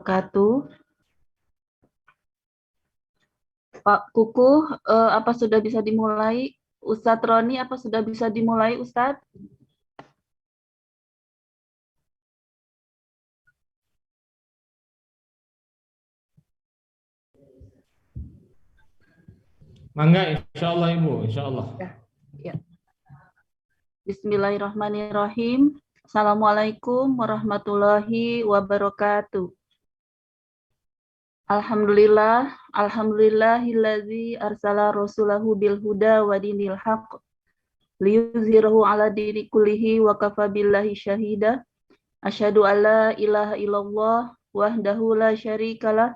wabarakatuh. Pak Kuku, apa sudah bisa dimulai? Ustadz Roni, apa sudah bisa dimulai, Ustadz? Mangga, insya Allah Ibu, insya Allah. Ya. Bismillahirrahmanirrahim. Assalamualaikum warahmatullahi wabarakatuh. Alhamdulillahillazi arsala rasulahu bil huda wa dinil haqq liyuzhirahu ala dini kullihi wa kafa billahi syahida. Asyhadu an la ilaha illallah wahdahu la syarikalah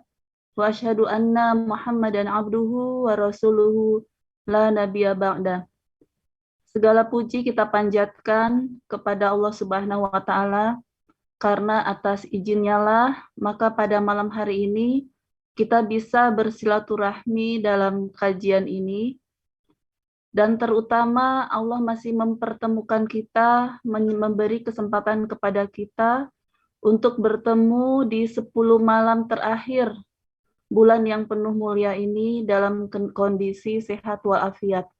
wa asyhadu anna Muhammadan abduhu wa rasuluhu la nabiyya ba'da. Segala puji kita panjatkan kepada Allah Subhanahu wa taala karena atas izinnya lah maka pada malam hari ini kita bisa bersilaturahmi dalam kajian ini, dan terutama Allah masih mempertemukan kita, memberi kesempatan kepada kita untuk bertemu di 10 malam terakhir bulan yang penuh mulia ini dalam kondisi sehat walafiat.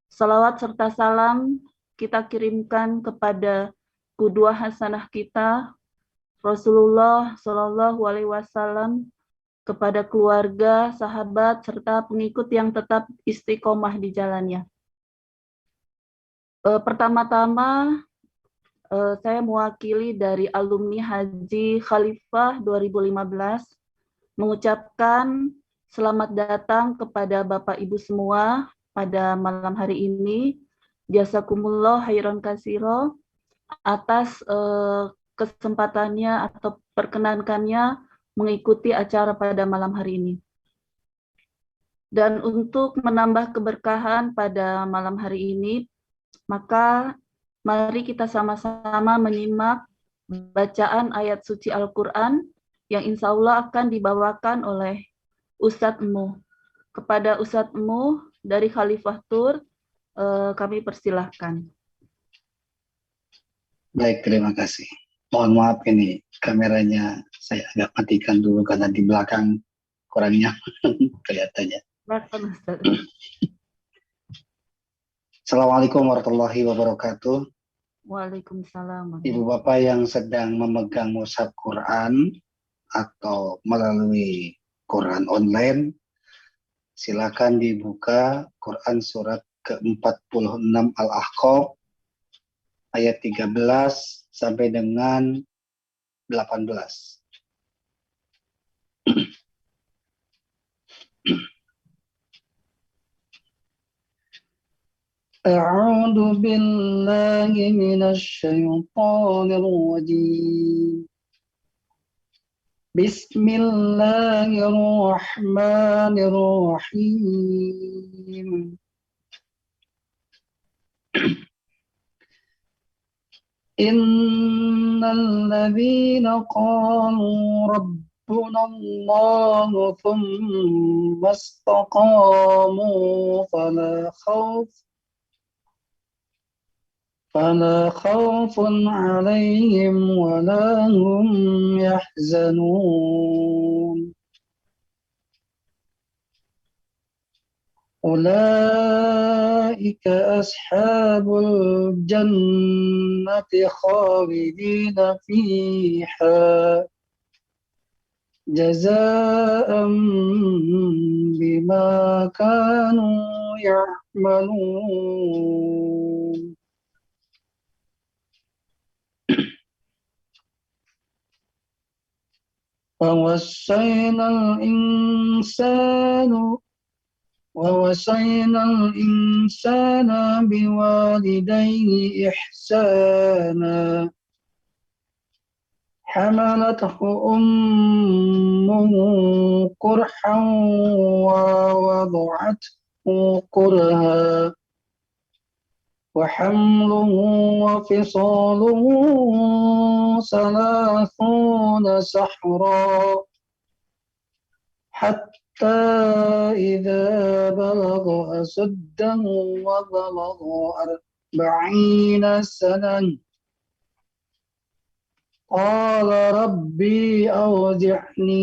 Salawat serta salam kita kirimkan kepada qudwah hasanah kita, Rasulullah Shallallahu Alaihi Wasallam, kepada keluarga, sahabat, serta pengikut yang tetap istiqomah di jalannya. Pertama-tama, saya mewakili dari alumni Haji Khalifah 2015 mengucapkan selamat datang kepada Bapak Ibu semua pada malam hari ini. Jazakumullah khairan katsiro atas kesempatannya atau perkenankannya mengikuti acara pada malam hari ini. Dan untuk menambah keberkahan pada malam hari ini, maka mari kita sama-sama menyimak bacaan ayat suci Al-Quran yang insya Allah akan dibawakan oleh Ustadz Mu. Kepada Ustadz Mu dari Khalifah Tur, kami persilahkan. Baik, terima kasih. Mohon maaf ini kameranya saya agak matikan dulu karena di belakang kurang nyaman kelihatannya. Assalamualaikum warahmatullahi wabarakatuh. Waalaikumsalam. Ibu Bapak yang sedang memegang mushaf Quran atau melalui Quran online, silakan dibuka Quran surat ke-46 Al-Ahqaf ayat 13 sampai dengan 18. A'udzu billahi minasy syaithanir rajim. Bismillahirrahmanirrahim. Innal ladzina qalu rabbuna Allah thumma istaqamu fala khawfun 'alaihim wa la hum yahzanun. أولئك أصحاب الجنة خالدين فيها جزاء بما كانوا يعملون. ووصينا الإنسان بوالديه إحسانا حملته أمه كرحا ووضعته كرها وحمله وفصاله 30 شهرا حتى إذا بلغ أشده وبلغ 40 سنة قال ربي أوزعني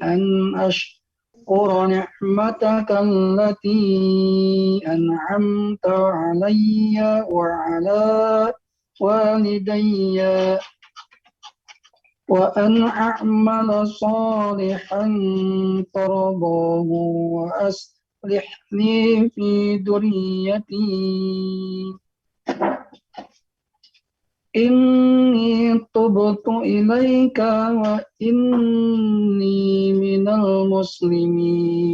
أن أشكر نعمتك التي أنعمت علي وعلى والدي وأن أعمل صالحا ترضاه وأصلح لي في ذريتي إني تبت إليك وإني من المسلمين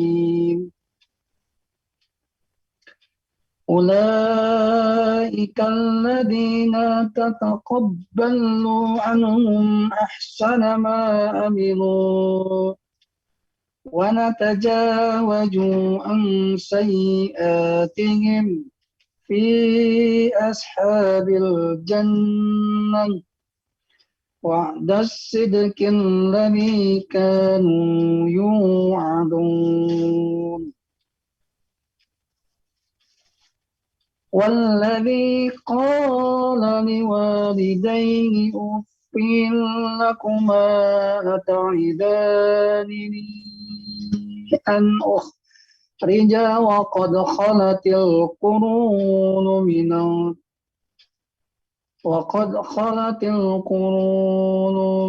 أولئك الذين تتقبل عنهم أحسن ما عملوا ونتجاوز عن سيئاتهم في أصحاب الجنة وعد الصدق الذي كانوا يوعدون والذي قال لوالديه أف لكما أتعدانني أن أخرج وقد خلت القرون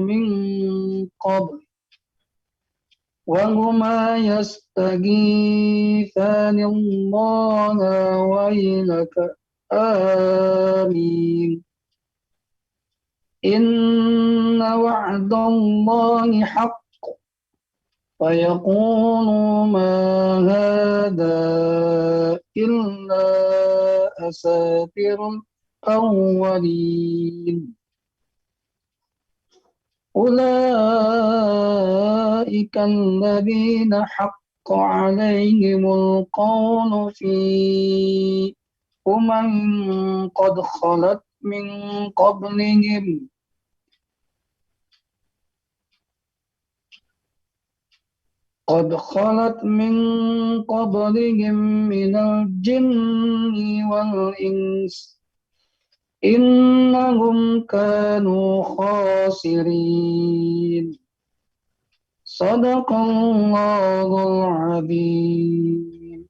من قبل وهما يستغيثان الله ويلك آمين إن وعد الله حق فيقول ما هذا إلا أساطير الأولين أولئك الذين حق عليهم القول في قد خلت من قبلهم من الجن والإنس إنهم كانوا خاسرين صدق الله العظيم.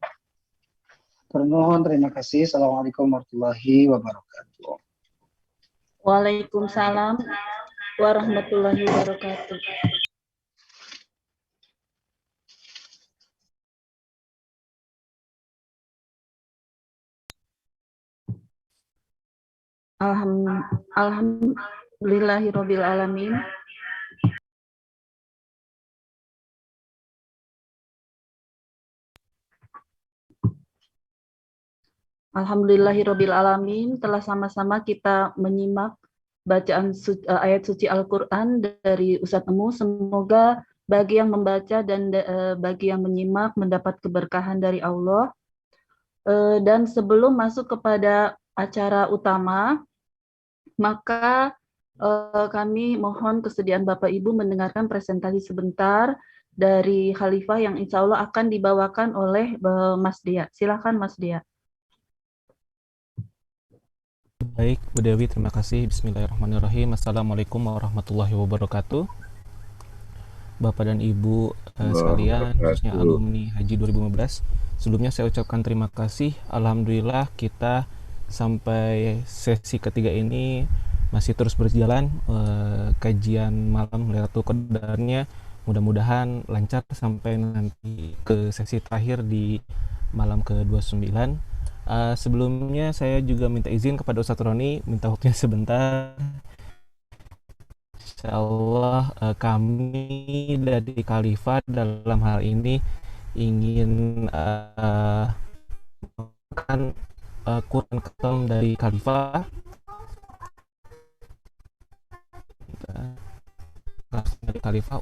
Termohon terima kasih. Assalamualaikum warahmatullahi wabarakatuh. Waalaikumsalam warahmatullahi wabarakatuh. Alhamdulillahirabbil alamin. Alhamdulillahirabbil alamin, telah sama-sama kita menyimak bacaan ayat suci Al-Qur'an dari Ustadz Emu. Semoga bagi yang membaca dan bagi yang menyimak mendapat keberkahan dari Allah. Dan sebelum masuk kepada acara utama, maka kami mohon kesediaan Bapak Ibu mendengarkan presentasi sebentar dari Khalifah yang insya Allah akan dibawakan oleh Mas Dia. Silakan Mas Dia. Baik, Bu Dewi, terima kasih. Bismillahirrahmanirrahim. Assalamualaikum warahmatullahi wabarakatuh. Bapak dan Ibu sekalian, khususnya alumni Haji 2015. Sebelumnya saya ucapkan terima kasih. Alhamdulillah kita sampai sesi ketiga ini masih terus berjalan. Kajian malam Lailatul Qadarnya mudah-mudahan lancar sampai nanti ke sesi terakhir di malam ke-29. Sebelumnya saya juga minta izin kepada Ustadz Roni, minta waktunya sebentar. Insyaallah kami dari Khalifah dalam hal ini ingin Quran Khatam dari Khalifah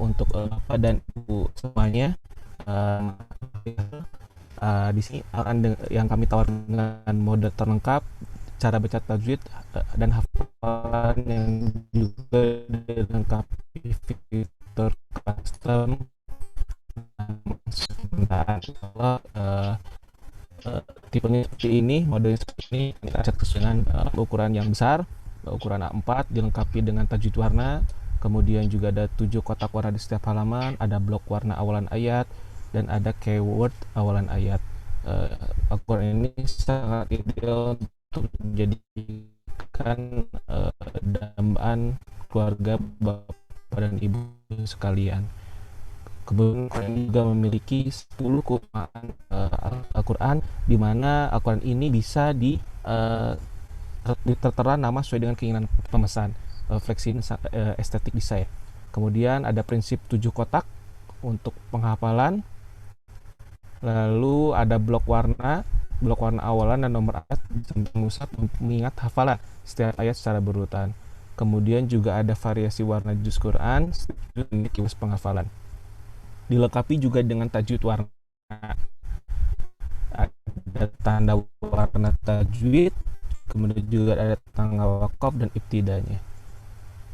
untuk Bapak dan Ibu semuanya. Di sini yang kami tawarkan dengan mode terlengkap, cara baca tajwid dan hafalan yang juga dilengkapi fitur custom. Tipenya seperti ini, modenya seperti ini, kita set dengan ukuran yang besar ukuran A4 dilengkapi dengan tajwid warna. Kemudian juga ada 7 kotak warna di setiap halaman, ada blok warna awalan ayat, dan ada keyword awalan ayat. Al-Quran ini sangat ideal untuk dijadikan dambaan keluarga bapak dan ibu sekalian. Kemudian Al-Quran ini juga memiliki 10 keutamaan Al-Quran, di mana Al-Quran ini bisa tertera nama sesuai dengan keinginan pemesan, fleksi estetik desain. Kemudian ada prinsip 7 kotak untuk penghafalan. Lalu ada blok warna awalan dan nomor ayat bisa mengingat hafalan setiap ayat secara berurutan. Kemudian juga ada variasi warna juz Quran, kiwas penghafalan. Dilengkapi juga dengan tajwid warna. Ada tanda warna tajwid, kemudian juga ada tanda wakaf dan ibtidanya.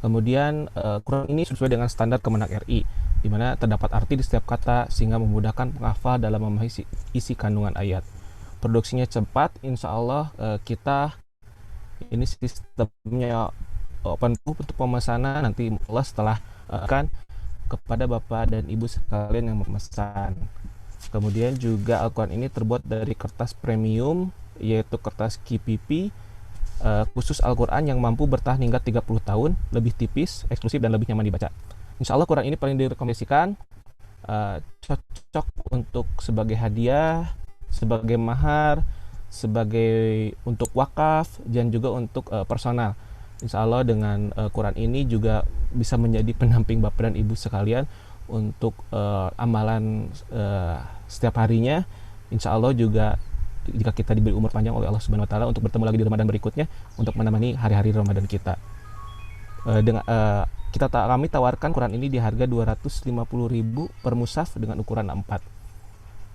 Kemudian Quran ini sesuai dengan standar Kemenak RI, di mana terdapat arti di setiap kata sehingga memudahkan penghafal dalam memahami isi kandungan ayat. Produksinya cepat, insya Allah kita ini sistemnya open book untuk pemesanan nanti setelah akan kepada bapak dan ibu sekalian yang memesan. Kemudian juga Al-Quran ini terbuat dari kertas premium, yaitu kertas KPP khusus Al-Quran yang mampu bertahan hingga 30 tahun, lebih tipis, eksklusif, dan lebih nyaman dibaca. Insya Allah Quran ini paling direkomendasikan, cocok untuk sebagai hadiah, sebagai mahar, sebagai untuk wakaf, dan juga untuk personal. Insya Allah dengan Quran ini juga bisa menjadi pendamping bapak dan ibu sekalian untuk amalan setiap harinya. Insya Allah juga jika kita diberi umur panjang oleh Allah Subhanahu Wa Taala untuk bertemu lagi di Ramadan berikutnya untuk menemani hari-hari Ramadan kita. Kami tawarkan Quran ini di harga 250.000 per mushaf dengan ukuran A4.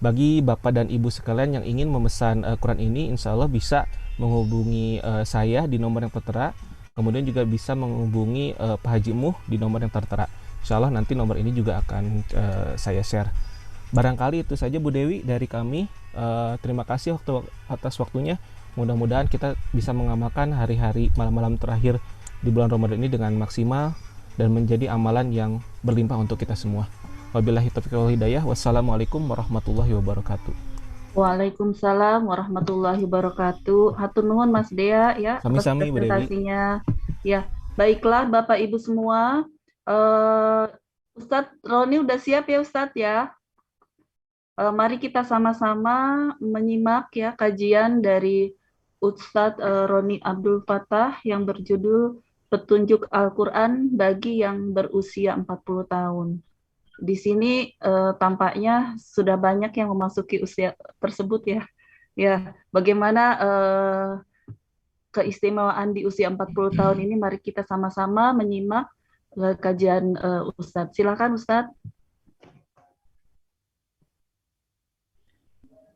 Bagi bapak dan ibu sekalian yang ingin memesan Quran ini, insya Allah bisa menghubungi saya di nomor yang tertera. Kemudian juga bisa menghubungi Pak Haji Muh di nomor yang tertera. Insya Allah nanti nomor ini juga akan saya share. Barangkali itu saja Bu Dewi dari kami. Terima kasih atas waktunya. Mudah-mudahan kita bisa mengamalkan hari-hari malam-malam terakhir di bulan Ramadan ini dengan maksimal dan menjadi amalan yang berlimpah untuk kita semua. Wabillahi taufiq wal hidayah. Wassalamualaikum warahmatullahi wabarakatuh. Waalaikumsalam warahmatullahi wabarakatuh. Hatur nuhun Mas Dea ya atas Sami-sami, Bu Dewi. presentasinya. Ya, baiklah Bapak Ibu semua. Ustadz Roni udah siap ya Ustadz ya? Mari kita sama-sama menyimak ya kajian dari Ustadz Roni Abdul Fattah yang berjudul Petunjuk Al-Quran bagi yang berusia 40 tahun. Di sini tampaknya sudah banyak yang memasuki usia tersebut ya. Ya, bagaimana keistimewaan di usia 40 tahun ini, mari kita sama-sama menyimak kajian Ustadz. Silakan Ustadz.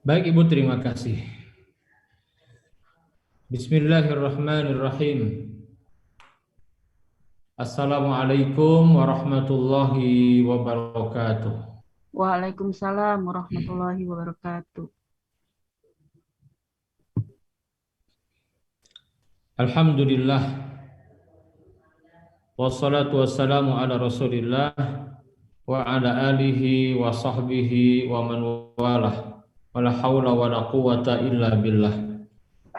Baik Ibu, terima kasih. Bismillahirrahmanirrahim. Assalamualaikum warahmatullahi wabarakatuh. Waalaikumsalam warahmatullahi wabarakatuh. Alhamdulillah. Wassalatu wassalamu ala Rasulillah wa ala alihi wa sahbihi wa man walah. Wala haula wala quwwata illa billah.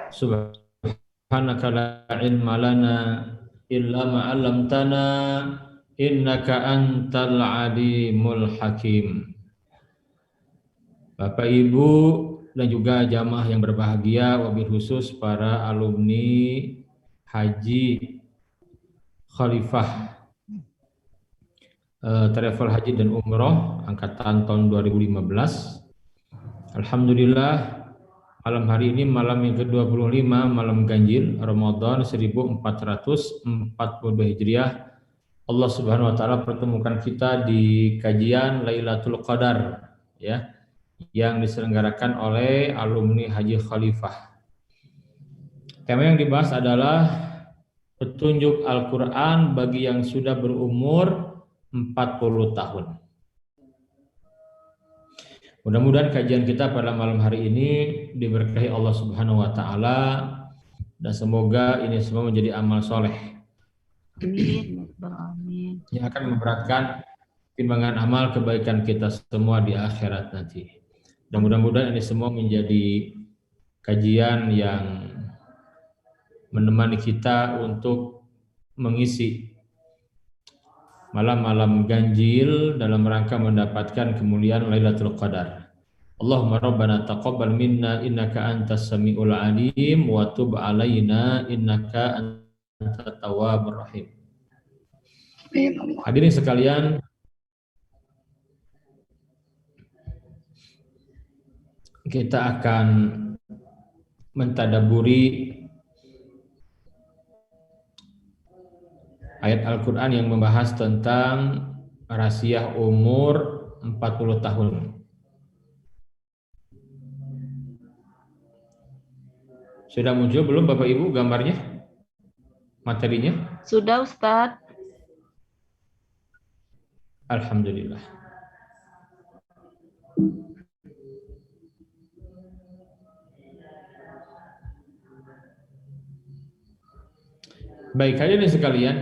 Subhanaka la ilma lana illa ma 'allamtana innaka antal alimul hakim. Bapak Ibu dan juga jamaah yang berbahagia, wabil khusus para alumni Haji Khalifah Travel Haji dan Umroh angkatan tahun 2015. Alhamdulillah, malam hari ini malam yang ke-25, malam ganjil Ramadan 1442 Hijriah. Allah Subhanahu wa taala pertemukan kita di kajian Lailatul Qadar ya, yang diselenggarakan oleh alumni Haji Khalifah. Tema yang dibahas adalah petunjuk Al-Qur'an bagi yang sudah berumur 40 tahun. Mudah-mudahan kajian kita pada malam hari ini diberkahi Allah Subhanahu wa taala dan semoga ini semua menjadi amal soleh Amin. yang akan memberatkan timbangan amal kebaikan kita semua di akhirat nanti. Dan mudah-mudahan ini semua menjadi kajian yang menemani kita untuk mengisi malam-malam ganjil dalam rangka mendapatkan kemuliaan Lailatul Qadar. Allahumma rabbana taqabbal minna innaka antas samiul alim wa tub alaina innaka antat tawwabur rahim. Hadirin sekalian, kita akan mentadaburi ayat Al-Quran yang membahas tentang rahasia umur 40 tahun. Sudah muncul belum Bapak Ibu gambarnya? Materinya? Sudah Ustadz. Alhamdulillah. Baik, hadirin sekalian,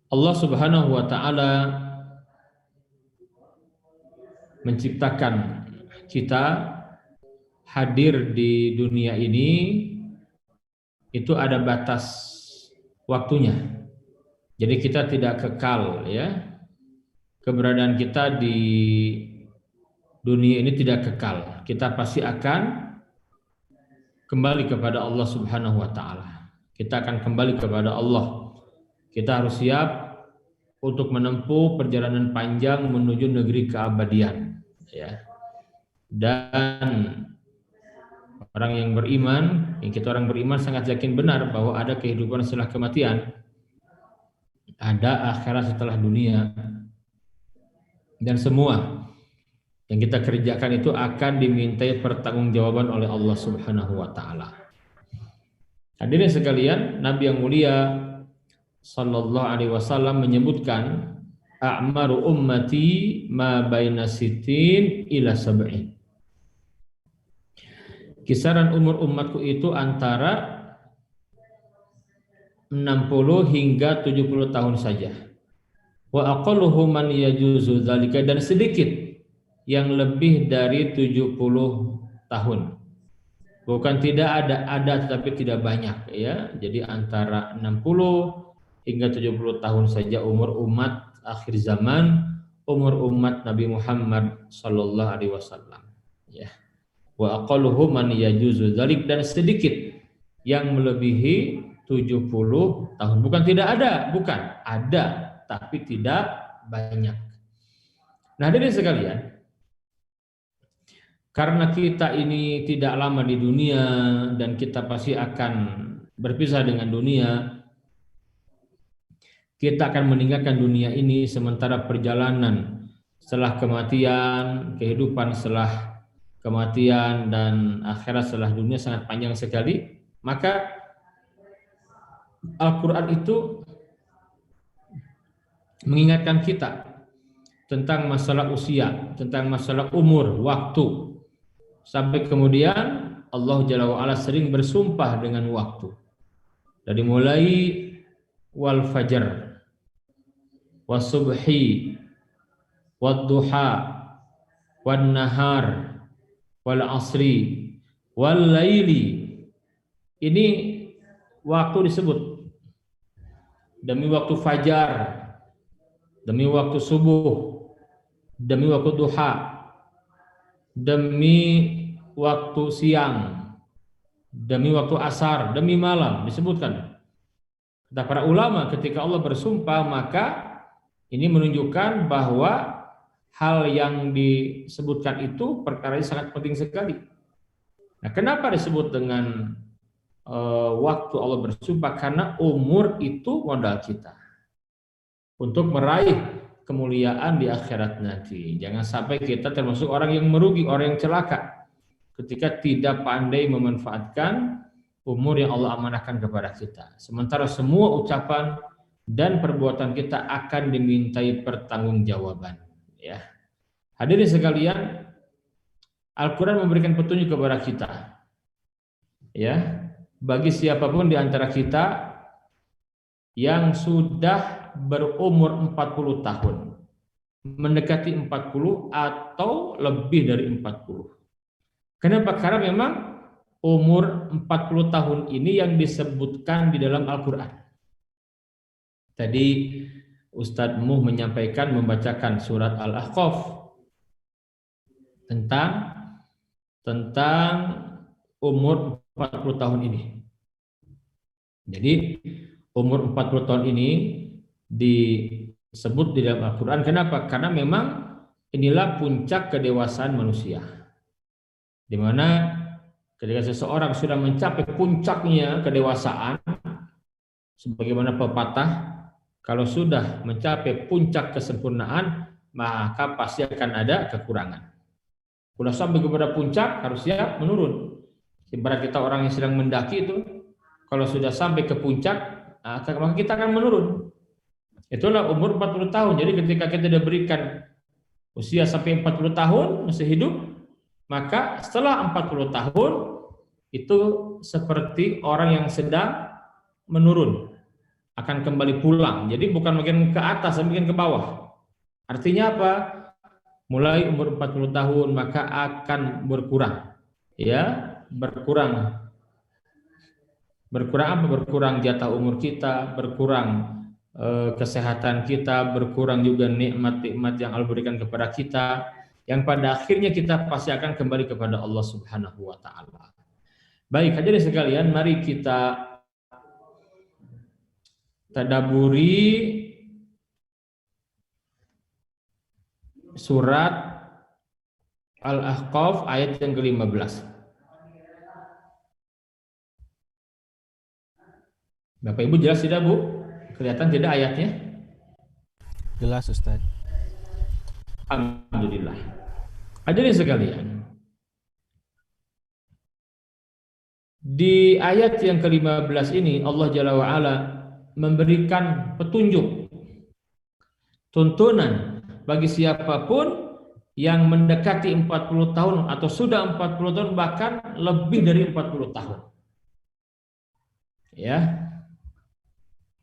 Allah Subhanahu wa taala menciptakan kita hadir di dunia ini itu ada batas waktunya. Jadi kita tidak kekal, ya. Keberadaan kita di dunia ini tidak kekal. Kita pasti akan kembali kepada Allah Subhanahu wa taala. Kita akan kembali kepada Allah. Kita harus siap untuk menempuh perjalanan panjang menuju negeri keabadian, ya. Dan orang yang beriman, kita orang beriman sangat yakin benar bahwa ada kehidupan setelah kematian, ada akhirat setelah dunia, dan semua yang kita kerjakan itu akan dimintai pertanggungjawaban oleh Allah Subhanahu wa taala. Hadirin sekalian, Nabi yang mulia sallallahu alaihi wasallam menyebutkan a'maru ummati ma baina sitin ila sab'in. Kisaran umur umatku itu antara 60 hingga 70 tahun saja. Wa aqalluhu man yajuzu dzalika, dan sedikit yang lebih dari 70 tahun. Bukan tidak ada tetapi tidak banyak, ya. Jadi antara 60 hingga 70 tahun saja umur umat akhir zaman, umur umat Nabi Muhammad sallallahu alaihi wasallam, ya. Wa aqalluhu man yajuzu dzalik, dan sedikit yang melebihi 70 tahun. Bukan tidak ada, bukan ada tapi tidak banyak. Nah, hadirin sekalian, karena kita ini tidak lama di dunia dan kita pasti akan berpisah dengan dunia, kita akan meninggalkan dunia ini sementara perjalanan setelah kematian, kehidupan setelah kematian dan akhirat setelah dunia sangat panjang sekali. Maka Al-Quran itu mengingatkan kita tentang masalah usia, tentang masalah umur, waktu. Sampai kemudian Allah Jalla wa'ala sering bersumpah dengan waktu. Dari mulai wal fajar, was subhi, wad duha, wan nahar, wal asri, wal laili. Ini waktu disebut. Demi waktu fajar, demi waktu subuh, demi waktu duha, demi waktu siang, demi waktu asar, demi malam, disebutkan. Kata para ulama, ketika Allah bersumpah, maka ini menunjukkan bahwa hal yang disebutkan itu perkara yang sangat penting sekali. Nah, kenapa disebut dengan waktu Allah bersumpah? Karena umur itu modal kita untuk meraih kemuliaan di akhirat nanti. Jangan sampai kita termasuk orang yang merugi, orang yang celaka ketika tidak pandai memanfaatkan umur yang Allah amanahkan kepada kita. Sementara semua ucapan dan perbuatan kita akan dimintai pertanggungjawaban, ya. Hadirin sekalian, Al-Quran memberikan petunjuk kepada kita. Ya, bagi siapapun di antara kita yang sudah berumur 40 tahun, mendekati 40 atau lebih dari 40. Kenapa? Karena memang umur 40 tahun ini yang disebutkan di dalam Al-Quran. Tadi Ustadz Muh menyampaikan, membacakan surat Al-Ahqaf tentang umur 40 tahun ini. Jadi umur 40 tahun ini disebut di dalam Al-Quran. Kenapa? Karena memang inilah puncak kedewasaan manusia, di mana ketika seseorang sudah mencapai puncaknya kedewasaan, sebagaimana pepatah, kalau sudah mencapai puncak kesempurnaan, maka pasti akan ada kekurangan. Sudah sampai kepada puncak, harus siap menurun. Ibarat kita orang yang sedang mendaki itu, kalau sudah sampai ke puncak, maka kita akan menurun. Itulah umur 40 tahun. Jadi ketika kita diberikan usia sampai 40 tahun masih hidup, maka setelah 40 tahun itu seperti orang yang sedang menurun, akan kembali pulang. Jadi bukan makin ke atas, makin ke bawah. Artinya apa? Mulai umur 40 tahun maka akan berkurang. Ya, berkurang apa? Berkurang jatah umur kita, berkurang kesehatan kita, berkurang juga nikmat-nikmat yang Allah berikan kepada kita, yang pada akhirnya kita pasti akan kembali kepada Allah Subhanahu wa taala. Baik, hadirin sekalian, mari kita tadaburi surat Al-Ahqaf ayat yang ke-15. Bapak Ibu jelas tidak, Bu? Kelihatan tidak ayatnya? Jelas, Ustaz. Alhamdulillah. Hadirin sekalian, di ayat yang ke-15 ini Allah Jalla wa'ala memberikan petunjuk, tuntunan bagi siapapun yang mendekati 40 tahun atau sudah 40 tahun, bahkan lebih dari 40 tahun. Ya.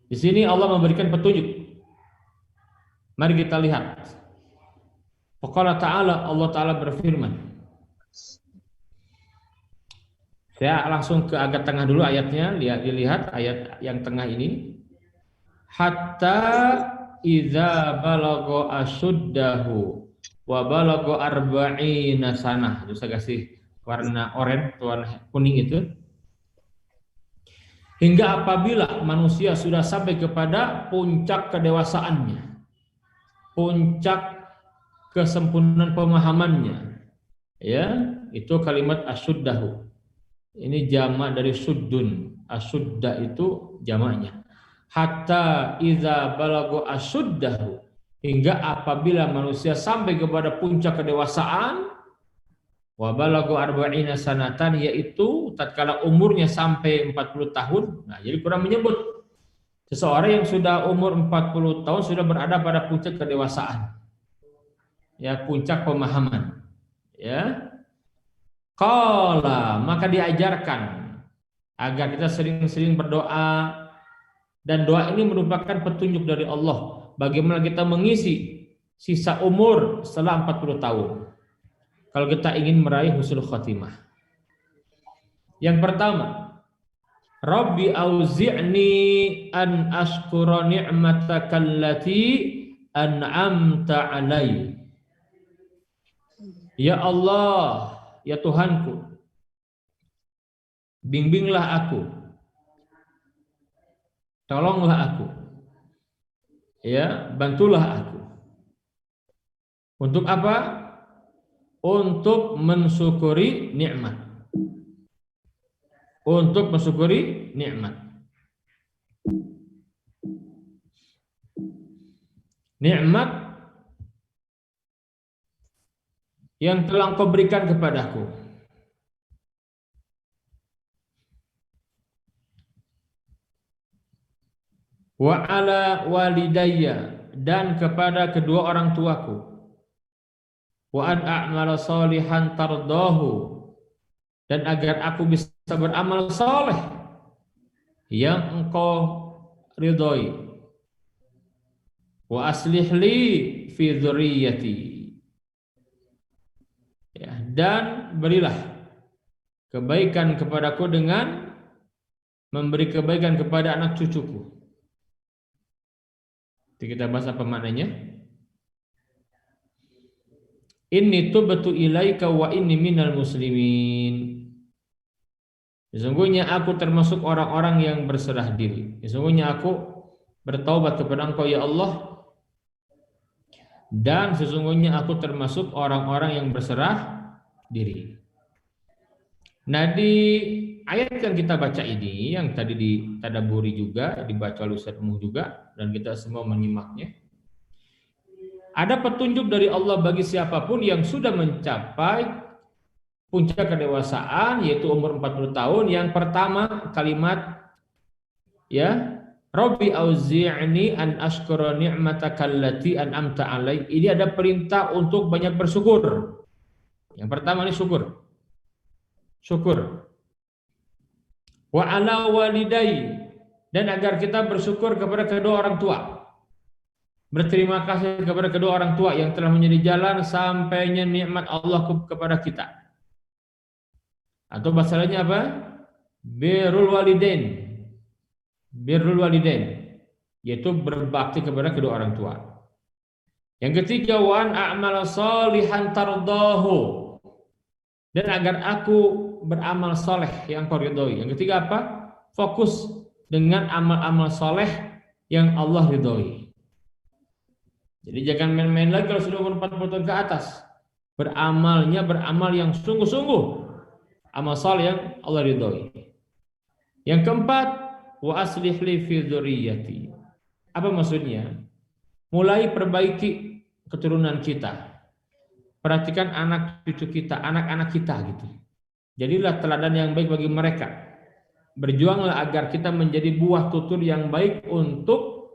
Di sini Allah memberikan petunjuk. Mari kita lihat. Faqala ta'ala, Allah Ta'ala berfirman. Saya langsung ke agak tengah dulu ayatnya, dilihat ayat yang tengah ini. Hatta idza balagha asyuddahu wa balagha arba'ina sanah. Itu saya kasih warna oranye, warna kuning itu. Hingga apabila manusia sudah sampai kepada puncak kedewasaannya, puncak kesempurnaan pemahamannya, ya, itu kalimat asyuddahu. Ini jamak dari suddun. Asyudda itu jamaknya. Hatta idza balagha asyuddahu, hingga apabila manusia sampai kepada puncak kedewasaan, wa balagha arba'ina sanatan, yaitu tatkala umurnya sampai 40 tahun. Nah, jadi Quran menyebut seseorang yang sudah umur 40 tahun sudah berada pada puncak kedewasaan. Ya, puncak pemahaman. Ya. Qala, maka diajarkan agar kita sering-sering berdoa, dan doa ini merupakan petunjuk dari Allah bagaimana kita mengisi sisa umur setelah 40 tahun. Kalau kita ingin meraih husnul khatimah. Yang pertama, Rabbi auzi'ni an ashkura ni'mataka allati an'amta 'alai. Ya Allah, ya Tuhanku, bimbinglah aku, tolonglah aku, ya, bantulah aku. Untuk apa? Untuk mensyukuri nikmat. Untuk mensyukuri nikmat. Nikmat yang telah Engkau berikan kepadaku. Wa ala walidayya, dan kepada kedua orang tuaku. wa an a'mala sholihan tardahu, dan agar aku bisa beramal soleh yang engkau ridhoi. Wa aslih li fi dzurriyyati, ya, dan berilah kebaikan kepadaku dengan memberi kebaikan kepada anak cucuku. Jadi kita bahas apa maknanya. Inni tubtu ilaika wa inni minal muslimin. Sesungguhnya aku termasuk orang-orang yang berserah diri. Sesungguhnya aku bertaubat kepada Engkau ya Allah, dan sesungguhnya aku termasuk orang-orang yang berserah diri. Nah, di ayat yang kita baca ini, yang tadi ditadaburi juga, dibaca oleh Ustaz Muh juga, dan kita semua menyimaknya, ada petunjuk dari Allah bagi siapapun yang sudah mencapai puncak kedewasaan, yaitu umur 40 tahun. Yang pertama kalimat, ya, Rabbi auzi'ni an ashkura ni'mataka allati an'amta 'alai. Ini ada perintah untuk banyak bersyukur. Yang pertama ini syukur. Syukur. Wa ala walidai, dan agar kita bersyukur kepada kedua orang tua. Berterima kasih kepada kedua orang tua yang telah menjadi jalan sampainya nikmat Allah kepada kita. Atau bahasa lainnya apa? Birrul walidain. Birrul walidain, yaitu berbakti kepada kedua orang tua. Yang ketiga, wa an a'mala sholihan tardahu, dan agar aku beramal soleh yang kau ridhoi. Yang ketiga apa? Fokus dengan amal-amal soleh yang Allah ridhoi. Jadi jangan main-main lagi kalau sudah umur 40 tahun ke atas. Beramalnya beramal yang sungguh-sungguh, amal soleh yang Allah ridhoi. Yang keempat, wa aslih li fi dzurriyyati. Apa maksudnya? Mulai perbaiki keturunan kita. Perhatikan anak cucu kita, anak-anak kita gitu. Jadilah teladan yang baik bagi mereka. Berjuanglah agar kita menjadi buah tutur yang baik untuk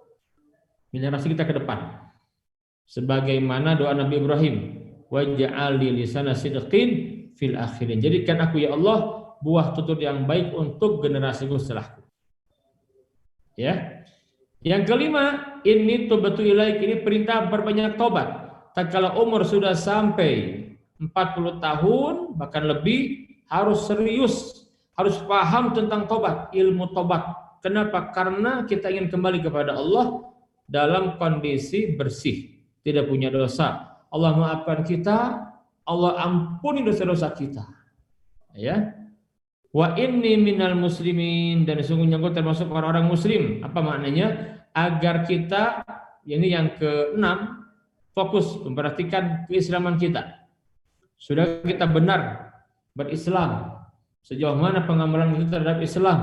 generasi kita ke depan. Sebagaimana doa Nabi Ibrahim, waj'al li lisana sidqin fil akhirin. Jadikan aku ya Allah buah tutur yang baik untuk generasiku setelahku. Ya. Yang kelima, ini tubatu ilaik, ini perintah berbanyak tobat. Tatkala umur sudah sampai 40 tahun bahkan lebih, harus serius, harus paham tentang tobat, ilmu tobat. Kenapa? Karena kita ingin kembali kepada Allah dalam kondisi bersih, tidak punya dosa. Allah maafkan kita, Allah ampuni dosa-dosa kita. Ya. Wa inni minal muslimin, dan sesungguhnya aku termasuk orang-orang muslim. Apa maknanya? Agar kita, ini yang keenam, fokus memperhatikan keislaman kita. Sudah kita benar berislam, sejauh mana pengamalan kita terhadap Islam,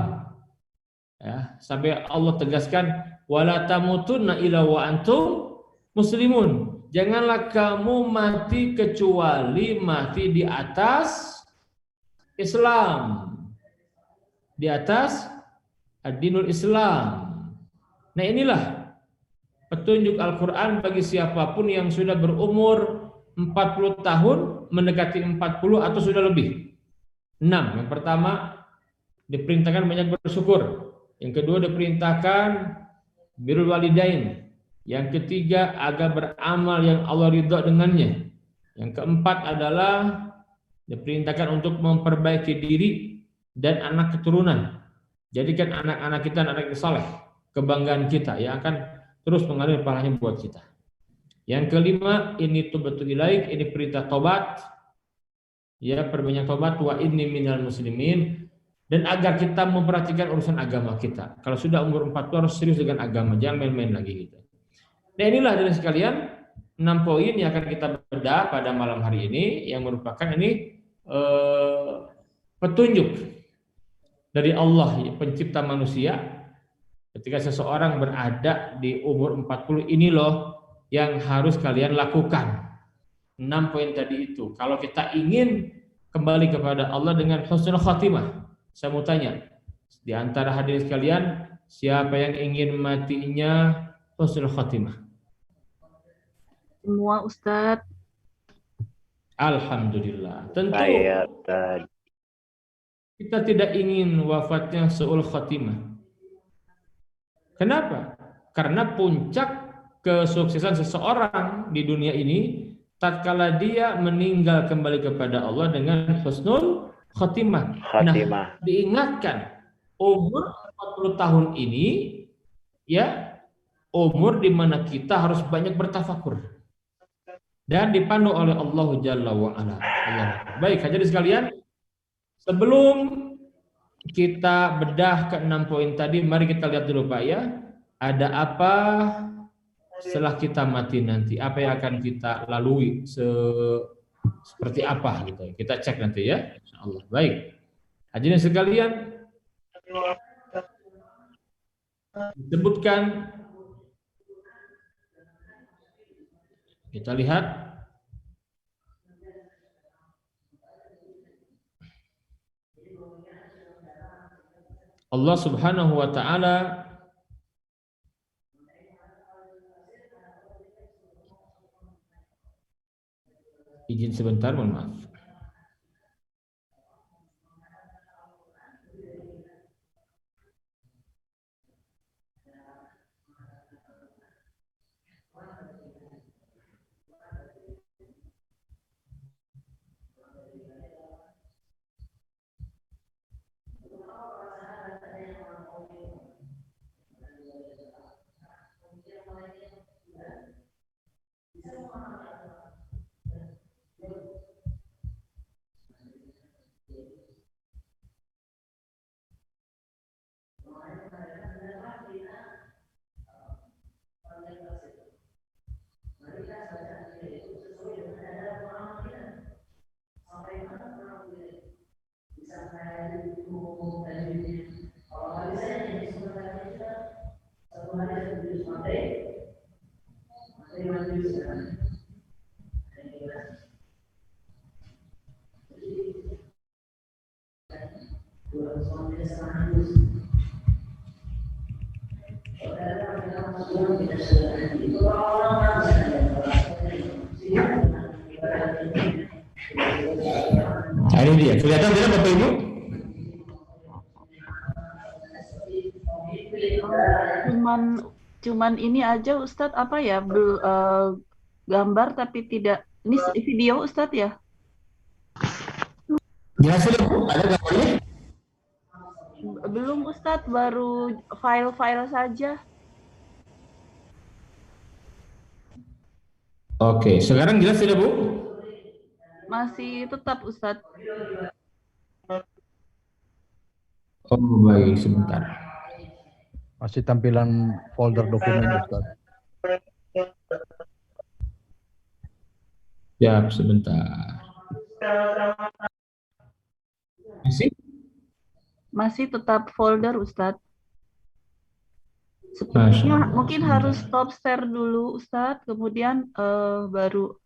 ya, sampai Allah tegaskan wala tamutunna illa wa antum muslimun. Janganlah kamu mati kecuali mati di atas Islam, di atas ad-dinul Islam. Nah, inilah petunjuk Al-Quran bagi siapapun yang sudah berumur 40 tahun, mendekati 40 atau sudah lebih. 6. Yang pertama, diperintahkan banyak bersyukur. Yang kedua, diperintahkan birrul walidain. Yang ketiga, agar beramal yang Allah ridha dengannya. Yang keempat adalah diperintahkan untuk memperbaiki diri dan anak keturunan. Jadikan anak-anak kita anak yang saleh, kebanggaan kita yang akan terus mengalir pahalanya buat kita. Yang kelima, ini tubatu ilaik, ini perintah tobat. Ya, perbanyak tobat. Wa inni minal muslimin, dan agar kita memperhatikan urusan agama kita. Kalau sudah umur 40 harus serius dengan agama, jangan main-main lagi gitu. Nah, inilah dari sekalian 6 poin yang akan kita bedah pada malam hari ini, yang merupakan ini petunjuk dari Allah pencipta manusia. Ketika seseorang berada di umur 40, ini loh yang harus kalian lakukan. 6 poin tadi itu. Kalau kita ingin kembali kepada Allah dengan husnul khatimah, saya mau tanya, di antara hadirin sekalian, siapa yang ingin matinya husnul khatimah? Semua, Ustadz. Alhamdulillah. Tentu Saya tadi. kita tidak ingin wafatnya su'ul khatimah. Kenapa? Karena puncak kesuksesan seseorang di dunia ini tatkala dia meninggal kembali kepada Allah dengan husnul khatimah. Nah, diingatkan umur 40 tahun ini ya umur di mana kita harus banyak bertafakur dan dipandu oleh Allah Jalla wa Ala. Baik, hadirin sekalian, sebelum kita bedah ke 6 poin tadi, mari kita lihat dulu Pak ya, ada apa setelah kita mati nanti, apa yang akan kita lalui, seperti apa gitu. Kita cek nanti ya, insyaallah. Baik, hadirin sekalian, disebutkan, kita lihat Allah Subhanahu wa taala izin sebentar, mohon maaf. Nah, ini dia. Kelihatan tidak Bapak Ibu? Cuman ini aja Ustadz, apa ya, gambar tapi tidak, ini video Ustadz ya? Ya sudah Bu, ada gambarnya? Belum Ustadz, baru file-file saja. Oke, sekarang jelas sudah Bu? Masih tetap Ustadz. Oh baik, sebentar. Masih tampilan folder dokumen Ustaz. Ya, sebentar. Masih tetap folder Ustadz. Sepertinya mungkin harus stop share dulu Ustadz, kemudian baru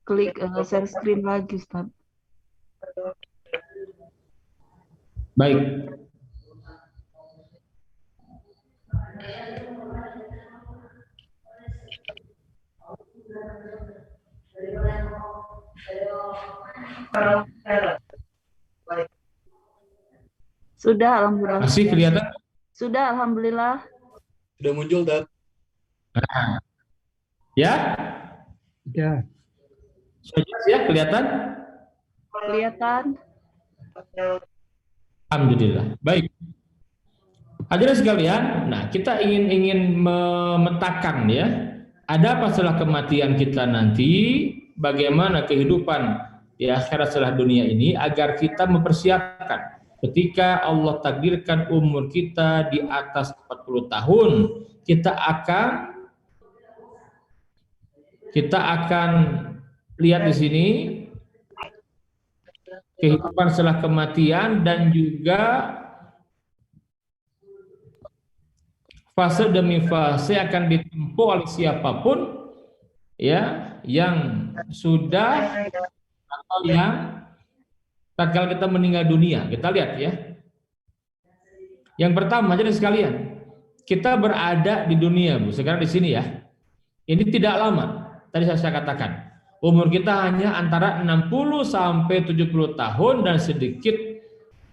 klik share screen lagi Ustadz. Baik. Sudah, alhamdulillah. Masih kelihatan? Sudah, alhamdulillah. Sudah muncul, Dad. Ya? Ya. Sudah ya, kelihatan? Kelihatan. Alhamdulillah. Baik. Hadirin sekalian, nah kita ingin memetakan ya, ada apa setelah kematian kita nanti, bagaimana kehidupan di akhirat setelah dunia ini agar kita mempersiapkan ketika Allah takdirkan umur kita di atas 40 tahun, kita akan lihat di sini kehidupan setelah kematian dan juga fase demi fase akan ditempuh oleh siapapun ya yang sudah atau yang tatkala kita meninggal dunia. Kita lihat ya. Yang pertama jadi sekalian, kita berada di dunia Bu, sekarang di sini ya. Ini tidak lama. Tadi saya katakan, Umur kita hanya antara 60 sampai 70 tahun dan sedikit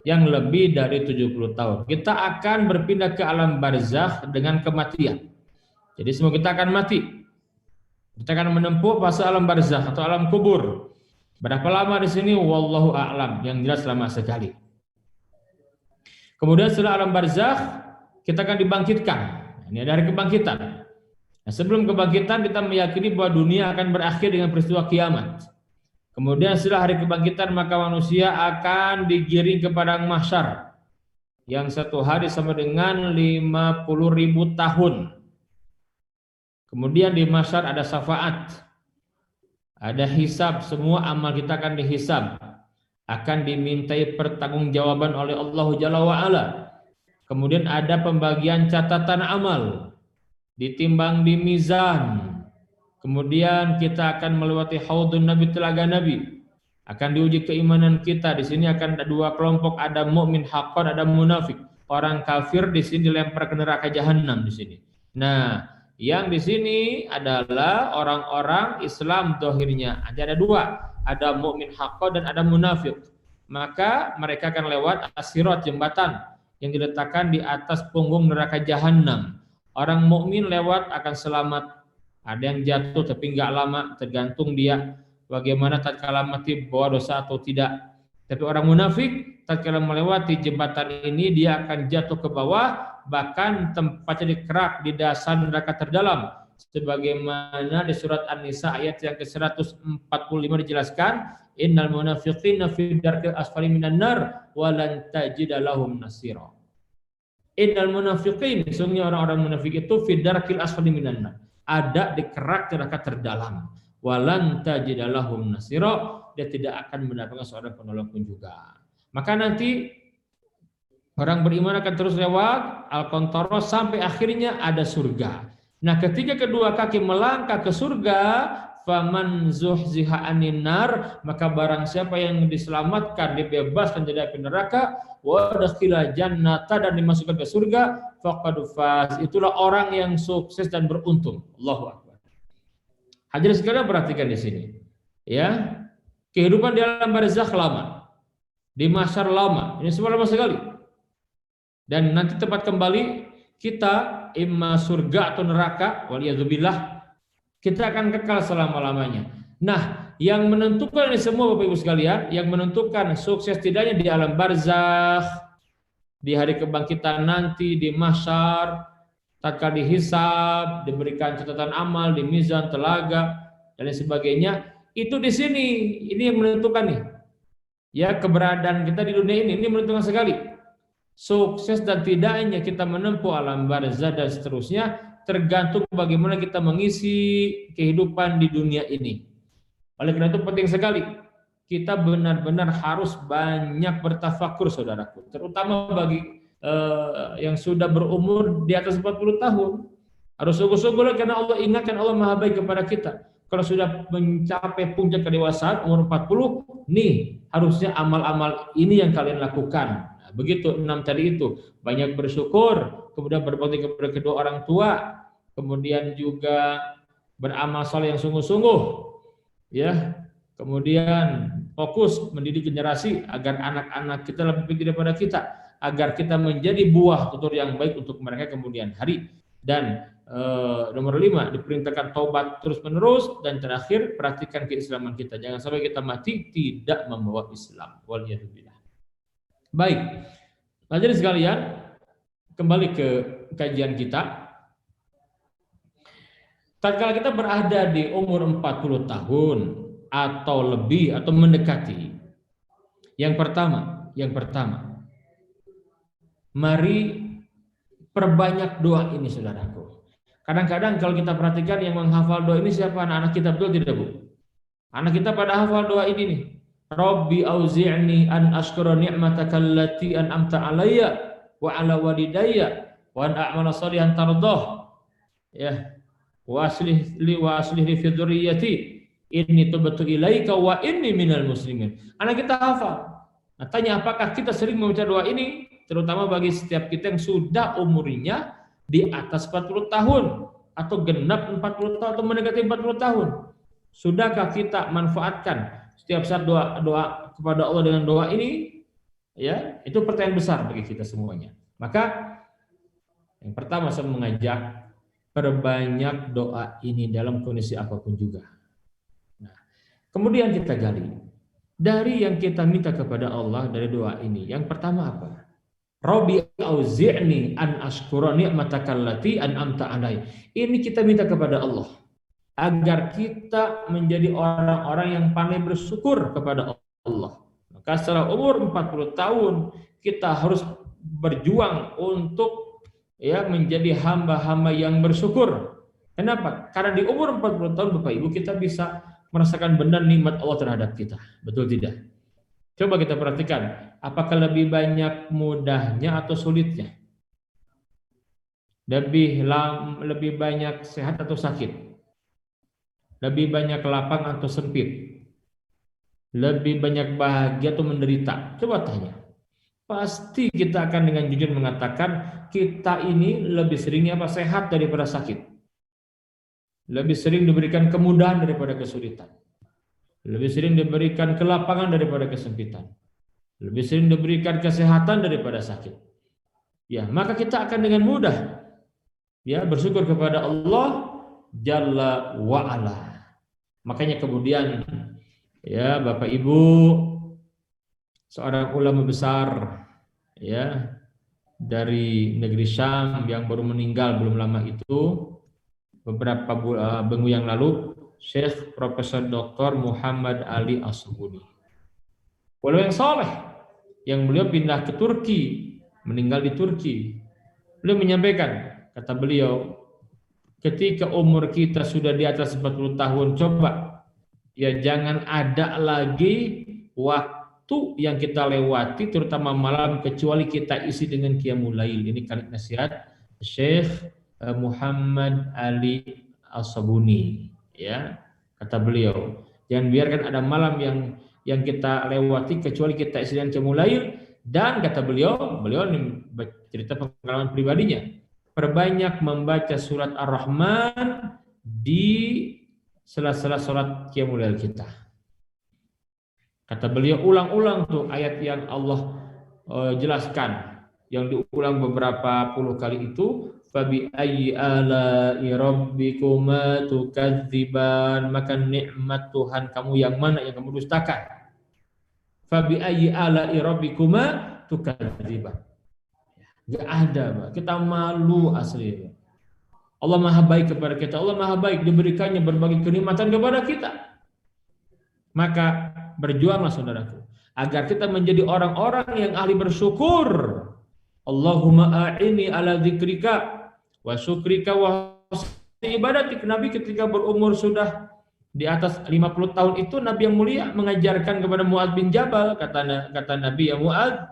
yang lebih dari 70 tahun. Kita akan berpindah ke alam barzakh dengan kematian. Jadi semua kita akan mati. Kita akan menempuh fase alam barzakh atau alam kubur. Berapa lama di sini? Wallahu a'lam. Yang jelas lama sekali. Kemudian setelah alam barzakh kita akan dibangkitkan. Ini ada hari kebangkitan. Nah, sebelum kebangkitan kita meyakini bahwa dunia akan berakhir dengan peristiwa kiamat. Kemudian setelah hari kebangkitan maka manusia akan digiring ke padang mahsyar yang satu hari sama dengan 50.000 tahun. Kemudian di mahsyar ada syafaat, ada hisab, semua amal kita akan dihisab, akan dimintai pertanggungjawaban oleh Allah Jalla wa'ala. Kemudian ada pembagian catatan amal, ditimbang di mizan. Kemudian kita akan melewati haudun Nabi, telaga Nabi. Akan diuji keimanan kita. Di sini akan ada dua kelompok, ada mukmin haqqan, ada munafik. Orang kafir di sini dilempar ke neraka jahanam di sini. Nah, yang di sini adalah orang-orang Islam zahirnya. Ada dua, ada mukmin haqqan dan ada munafik. Maka mereka akan lewat as-sirat, jembatan yang diletakkan di atas punggung neraka jahanam. Orang mukmin lewat akan selamat. Ada yang jatuh tapi enggak lama, tergantung dia bagaimana tatkala mati bawa dosa atau tidak. Tapi orang munafik tatkala melewati jembatan ini dia akan jatuh ke bawah, bahkan tempatnya dikerak di dasar neraka terdalam. Sebagaimana di surat An-Nisa ayat yang ke-145 dijelaskan, innal munafiqina fi darkil asfali minan nar wa lan tajida lahum nasira. Innal munafiqin, sesungguhnya orang-orang munafik itu fi darkil asfali minan nar, ada di kerak neraka terdalam. Walan tajidalahum nasira, dia tidak akan mendapatkan seorang penolong pun juga. Maka nanti orang beriman akan terus lewat al-qantara sampai akhirnya ada surga. Nah, ketika kedua kaki melangkah ke surga, faman zuhziha anin nar, maka barang siapa yang diselamatkan, dibebaskan dari api neraka, wa dakhila jannata, dan dimasukkan ke surga, faqad faz, itulah orang yang sukses dan beruntung. Allahu akbar. Hadirin sekalian perhatikan di sini. Ya. Kehidupan di alam barzakh lama. Di mahsyar lama. Ini semua lama sekali. Dan nanti tempat kembali kita imma surga atau neraka, waliyadzubillah, kita akan kekal selama-lamanya. Nah, yang menentukan ini semua Bapak Ibu sekalian, yang menentukan sukses tidaknya di alam barzakh, di hari kebangkitan nanti, di mahsyar, tatkala dihisab, diberikan catatan amal, di mizan, telaga, dan lain sebagainya, itu di sini, ini yang menentukan nih. Ya, keberadaan kita di dunia ini menentukan sekali. Sukses dan tidaknya kita menempuh alam barzakh dan seterusnya tergantung bagaimana kita mengisi kehidupan di dunia ini. Oleh karena itu penting sekali kita benar-benar harus banyak bertafakur, saudaraku, terutama bagi yang sudah berumur di atas 40 tahun. Harus sungguh-sungguh karena Allah ingatkan, Allah Maha baik kepada kita. Kalau sudah mencapai puncak kedewasaan umur 40, nih harusnya amal-amal ini yang kalian lakukan. Nah, begitu 6 tadi itu, banyak bersyukur, kemudian berbakti kepada kedua orang tua, kemudian juga beramal saleh yang sungguh-sungguh, ya. Kemudian fokus mendidik generasi agar anak-anak kita lebih pintar daripada kita, agar kita menjadi buah tutur yang baik untuk mereka kemudian hari. Dan nomor 5, diperintahkan taubat terus-menerus, dan terakhir perhatikan keislaman kita. Jangan sampai kita mati tidak membawa Islam. Waliyadzubillah. Baik. Hadirin sekalian, kembali ke kajian kita. Tatkala kita berada di umur 40 tahun atau lebih atau mendekati, yang pertama, mari perbanyak doa ini, saudaraku. Kadang-kadang kalau kita perhatikan yang menghafal doa ini siapa? Anak-anak kita, betul tidak, Bu? Anak kita pada hafal doa ini nih. Rabbi auzi'ni an ashkura ni'mataka allati an'amta alayya wa ala walidayya wa an a'mala shalihan tardah. Ya. Wa aslih li fi dzurriyyati inni tubtu ilaika wa inni minal muslimin. Anak kita hafal. Nah, tanya apakah kita sering membaca doa ini, terutama bagi setiap kita yang sudah umurnya di atas 40 tahun atau genap 40 tahun atau mendekati 40 tahun. Sudahkah kita manfaatkan setiap saat doa kepada Allah dengan doa ini? Ya, itu pertanyaan besar bagi kita semuanya. Maka yang pertama saya mengajak perbanyak doa ini dalam kondisi apapun juga. Nah, kemudian kita gali dari yang kita minta kepada Allah dari doa ini. Yang pertama apa? Rabbi auzi'ni an ashkura ni'mataka allati an'amta alai. Ini kita minta kepada Allah agar kita menjadi orang-orang yang pandai bersyukur kepada Allah. Maka setelah umur 40 tahun kita harus berjuang untuk ya menjadi hamba-hamba yang bersyukur. Kenapa? Karena di umur 40 tahun Bapak Ibu kita bisa merasakan benar nikmat Allah terhadap kita. Betul tidak? Coba kita perhatikan, apakah lebih banyak mudahnya atau sulitnya? Lebih banyak sehat atau sakit? Lebih banyak lapang atau sempit? Lebih banyak bahagia atau menderita? Coba tanya. Pasti kita akan dengan jujur mengatakan kita ini lebih seringnya apa sehat daripada sakit. Lebih sering diberikan kemudahan daripada kesulitan. Lebih sering diberikan kelapangan daripada kesempitan. Lebih sering diberikan kesehatan daripada sakit. Ya, maka kita akan dengan mudah ya bersyukur kepada Allah Jalla wa Ala. Makanya kemudian ya Bapak Ibu, seorang ulama besar ya dari negeri Syam yang baru meninggal belum lama itu beberapa minggu yang lalu, Syekh Profesor Dr. Muhammad Ali As-Subuni. Ulama yang soleh yang beliau pindah ke Turki, meninggal di Turki. Beliau menyampaikan, kata beliau, ketika umur kita sudah di atas 40 tahun, coba ya jangan ada lagi waktu yang kita lewati terutama malam kecuali kita isi dengan qiyamul lail. Ini kalimat nasihat Syekh Muhammad Ali As-Sabuni ya. Kata beliau, jangan biarkan ada malam yang kita lewati kecuali kita isi dengan qiyamul lail. Dan kata beliau ini cerita pengalaman pribadinya, perbanyak membaca surat Ar-Rahman di sela-sela salat qiyamul lail kita. Kata beliau, ulang-ulang tuh ayat yang Allah jelaskan, yang diulang beberapa puluh kali itu, fabi ayyi ala'i rabbikuma tukadziban, maka nikmat Tuhan kamu yang mana yang kamu dustakan. Fabi ayyi ala'i rabbikuma tukadziban. Gak ada, Pak. Kita malu asli. Allah Maha baik kepada kita. Allah Maha baik, diberikannya berbagai kenikmatan kepada kita. Maka berjuanglah saudaraku agar kita menjadi orang-orang yang ahli bersyukur. Allahumma a'ini ala dzikrika wa syukrika wa husni ibadatik. Nabi ketika berumur sudah di atas 50 tahun itu, Nabi yang mulia mengajarkan kepada Mu'adz bin Jabal, kata Nabi, ya Mu'adz,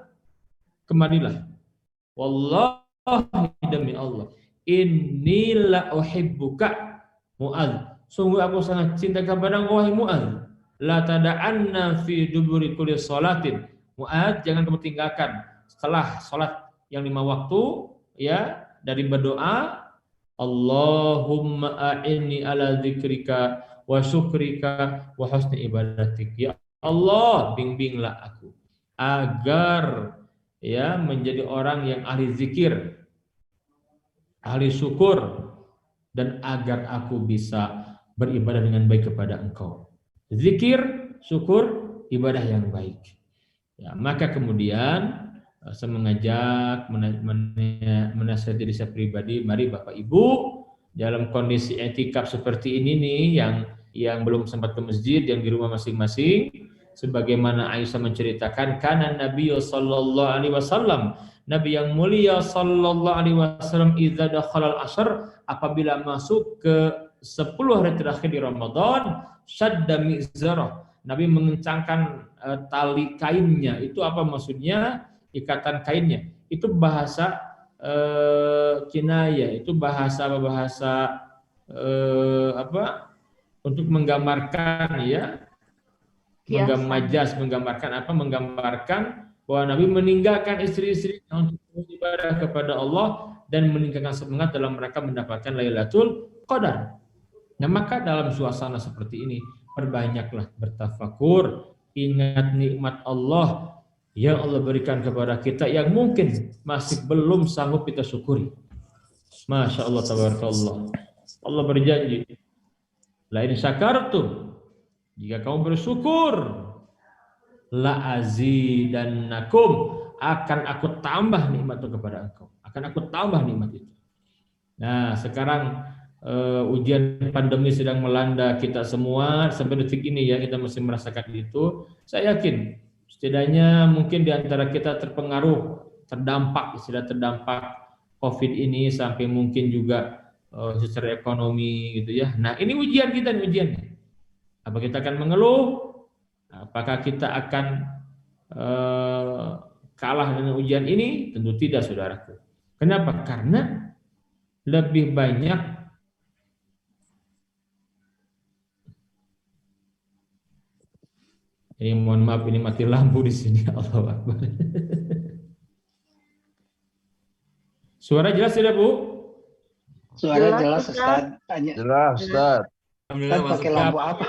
kemarilah. Wallahi demi Allah, inni la uhibbuka Mu'adz, sungguh aku sangat cinta kepada engkau wahai Mu'adz. La tada'anna fi duburi kulli sholatin. Mu'adz, jangan kamu tinggalkan setelah salat yang 5 waktu ya dari berdoa, Allahumma a'inni ala dzikrika wa syukrika wa husni ibadatik. Ya Allah, bimbinglah aku agar ya menjadi orang yang ahli zikir, ahli syukur, dan agar aku bisa beribadah dengan baik kepada Engkau. Zikir, syukur, ibadah yang baik. Ya, maka kemudian saya mengajak, menasihati diri saya pribadi, mari Bapak Ibu dalam kondisi i'tikaf seperti ini nih, yang belum sempat ke masjid, yang di rumah masing-masing, sebagaimana Aisyah menceritakan, kana Nabi sallallahu alaihi wasallam, Nabi yang mulia sallallahu alaihi wasallam, idza dakhala al-ashr, apabila masuk ke 10 hari terakhir di Ramadan, syadda mizarah, Nabi mengencangkan tali kainnya. Itu apa maksudnya? Ikatan kainnya. Itu bahasa kinayah, itu bahasa untuk menggambarkan ya, menggambarkan bahwa Nabi meninggalkan istri-istrinya untuk beribadah kepada Allah dan meninggalkan semangat dalam mereka mendapatkan Lailatul Qadar. Nah, maka dalam suasana seperti ini, perbanyaklah bertafakur, ingat nikmat Allah yang Allah berikan kepada kita yang mungkin masih belum sanggup kita syukuri. Masya Allah, tabarakallah. Allah berjanji, la in syakartum, jika kamu bersyukur, la azidannakum, akan aku tambah nikmat itu kepada engkau. Akan aku tambah nikmat itu. Nah, sekarang ujian pandemi sedang melanda kita semua sampai detik ini ya, kita masih merasakan itu. Saya yakin setidaknya mungkin di antara kita terpengaruh, terdampak COVID ini sampai mungkin juga secara ekonomi gitu ya. Nah, ini ujian kita, ini ujiannya. Apa kita akan mengeluh? Apakah kita akan kalah dengan ujian ini? Tentu tidak, saudaraku. Kenapa? Karena lebih banyak ini, mohon maaf, ini mati lampu di sini. Allahu Akbar. Suara jelas tidak, Bu? Suara jelas, Ustaz. Jelas, Ustaz. Alhamdulillah Ustaz pakai masuk. lampu apa?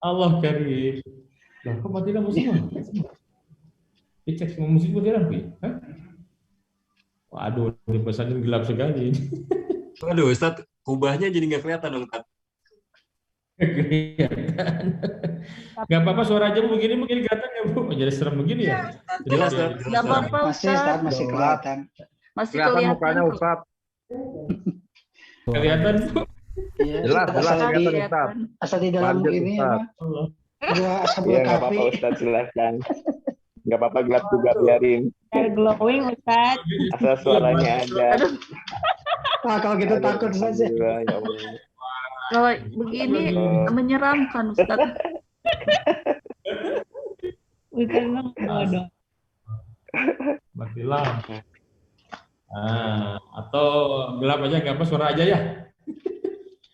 Allah karim. Lah, kok mati lampu semua? Dicek semua musik mati lampu ya? Hah? Waduh, di pesantren gelap sekali. Waduh, Ustaz, kubahnya jadi nggak kelihatan dong, Ustaz. Kelihatan. Gak apa-apa, suara aja Bu, begini mungkin kelihatan ya Bu. Jadi serem begini ya? Jelas, Ustaz. Nggak apa-apa, Masih, Ustaz, Ustaz. masih kelihatan. Masih Kelihatan kelihatan. mukanya Ustaz. Kelihatan Bu. Iya, Jelas, asal jelas, di, kelihatan, Ustaz. asal di dalam Lanjut, ini Ustaz. apa? Allah. Dua ashabul Iya, nggak kahfi. apa-apa Ustaz, silahkan. Nggak apa-apa, gelap juga, biarin. Biar glowing, Ustaz. Asal suaranya ada. Wah, kalau gitu takut saja. Alhamdulillah, ya Allah. Kalau begini menyeramkan, Ustaz. Ustaz memang bodoh. Mati lampu. Atau gelap aja nggak apa, suara aja ya.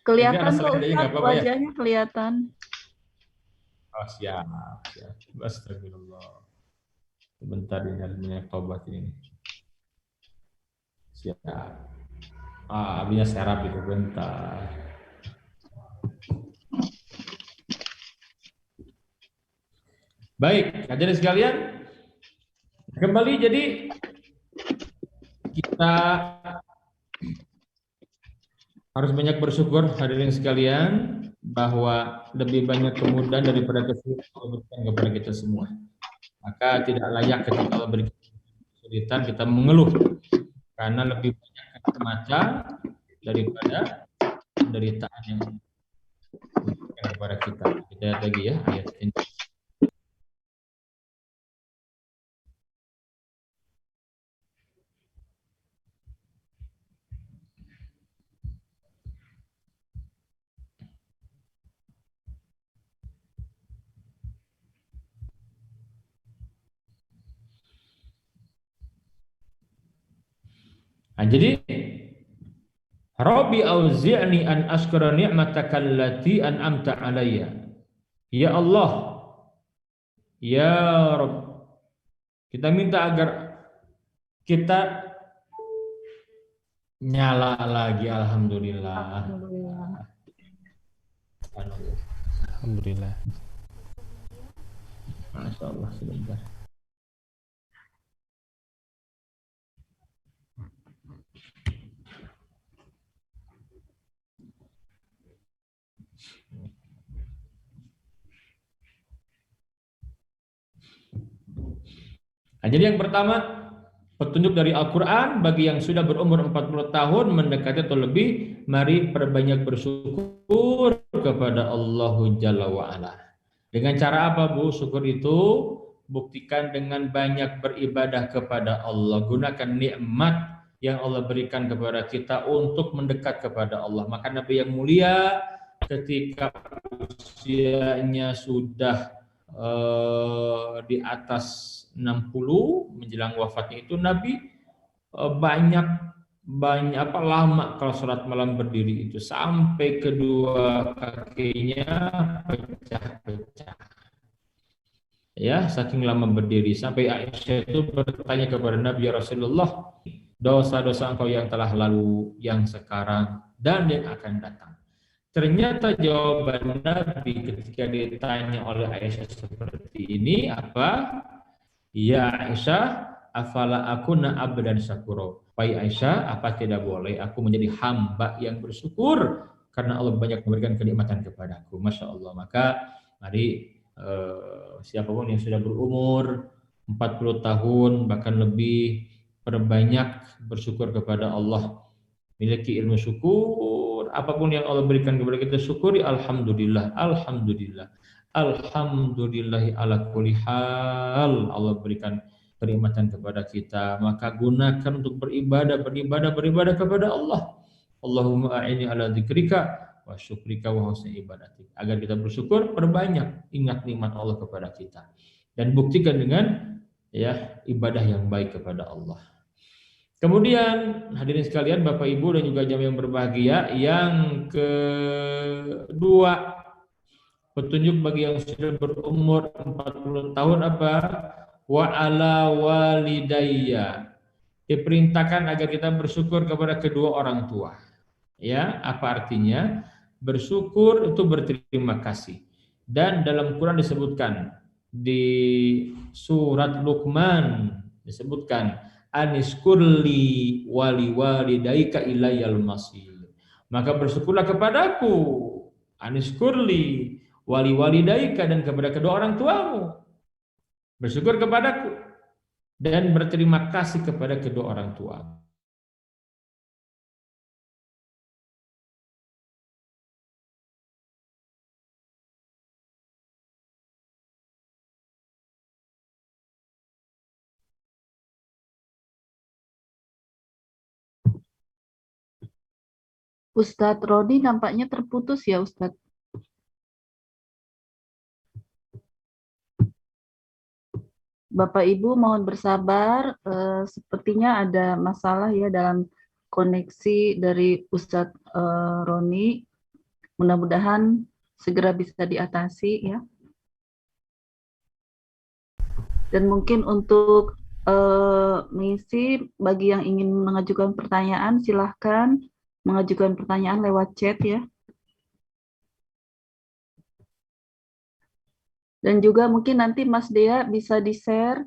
Kelihatan Jadi ada kok, slide aja, Ustaz. nggak apa-apa ya? Wajahnya kelihatan. Oh, siap. Astagfirullah. Sebentar, ini harus banyak tobat ini. Siap. Abinya serap itu, bentar. Baik, hadirin sekalian. Kembali, jadi kita harus banyak bersyukur, hadirin sekalian, bahwa lebih banyak kemudahan daripada kesulitan kepada kita semua. Maka tidak layak ketika Allah berikan kesulitan kita mengeluh, karena lebih banyak kenikmatan daripada penderitaan yang diberikan kepada kita. Kita lihat lagi ya ayat ini. Nah, jadi Rabbi auzi'ni an ashkura ni'mataka allati an'amta alayya. Ya Allah, ya Rabb, kita minta agar kita nyala lagi. Alhamdulillah. Alhamdulillah. Masya Allah, sebentar. Nah, jadi yang pertama, petunjuk dari Al-Quran bagi yang sudah berumur 40 tahun mendekati atau lebih, mari perbanyak bersyukur kepada Allah Jalla wa'ala. Dengan cara apa, Bu? Syukur itu buktikan dengan banyak beribadah kepada Allah. Gunakan nikmat yang Allah berikan kepada kita untuk mendekat kepada Allah. Maka Nabi yang mulia ketika usianya sudah di atas 60 menjelang wafatnya itu, Nabi banyak lama kalau sholat malam berdiri itu sampai kedua kakinya pecah-pecah. Ya, saking lama berdiri sampai Aisyah itu bertanya kepada Nabi, ya Rasulullah, dosa-dosa engkau yang telah lalu, yang sekarang dan yang akan datang. Ternyata jawaban Nabi ketika ditanya oleh Aisyah seperti ini apa? Ya Aisyah, afala akuna abdan syakuro. Wahai Aisyah, apa tidak boleh aku menjadi hamba yang bersyukur karena Allah banyak memberikan kenikmatan kepadaku. Masya Allah. Maka mari siapapun yang sudah berumur 40 tahun bahkan lebih, perbanyak bersyukur kepada Allah. Miliki ilmu syukur, apapun yang Allah berikan kepada kita syukuri. Alhamdulillah, alhamdulillah, alhamdulillahi ala kulli hal. Allah berikan kenikmatan kepada kita, maka gunakan untuk beribadah kepada Allah. Allahumma a'ini ala dzikrika wa syukrika wa husni ibadatik. Agar kita bersyukur, perbanyak ingat nikmat Allah kepada kita dan buktikan dengan ya ibadah yang baik kepada Allah. Kemudian hadirin sekalian, Bapak Ibu dan juga jamaah yang berbahagia, yang kedua, petunjuk bagi yang sudah berumur 40 tahun apa? Wa ala walidayya. Diperintahkan agar kita bersyukur kepada kedua orang tua. Ya, apa artinya? Bersyukur itu berterima kasih. Dan dalam Quran disebutkan di surat Luqman disebutkan aniskurli wali walidaika ilayal masir. Maka bersyukurlah kepadaku, aniskurli wali walidaika, dan kepada kedua orang tuamu. Bersyukur kepadaku dan berterima kasih kepada kedua orang tua. Ustadz Rodi nampaknya terputus ya Ustadz. Bapak Ibu mohon bersabar, sepertinya ada masalah ya dalam koneksi dari Ustadz Roni. Mudah-mudahan segera bisa diatasi ya. Dan mungkin untuk mengisi, bagi yang ingin mengajukan pertanyaan silahkan mengajukan pertanyaan lewat chat ya. Dan juga mungkin nanti Mas Dea bisa di-share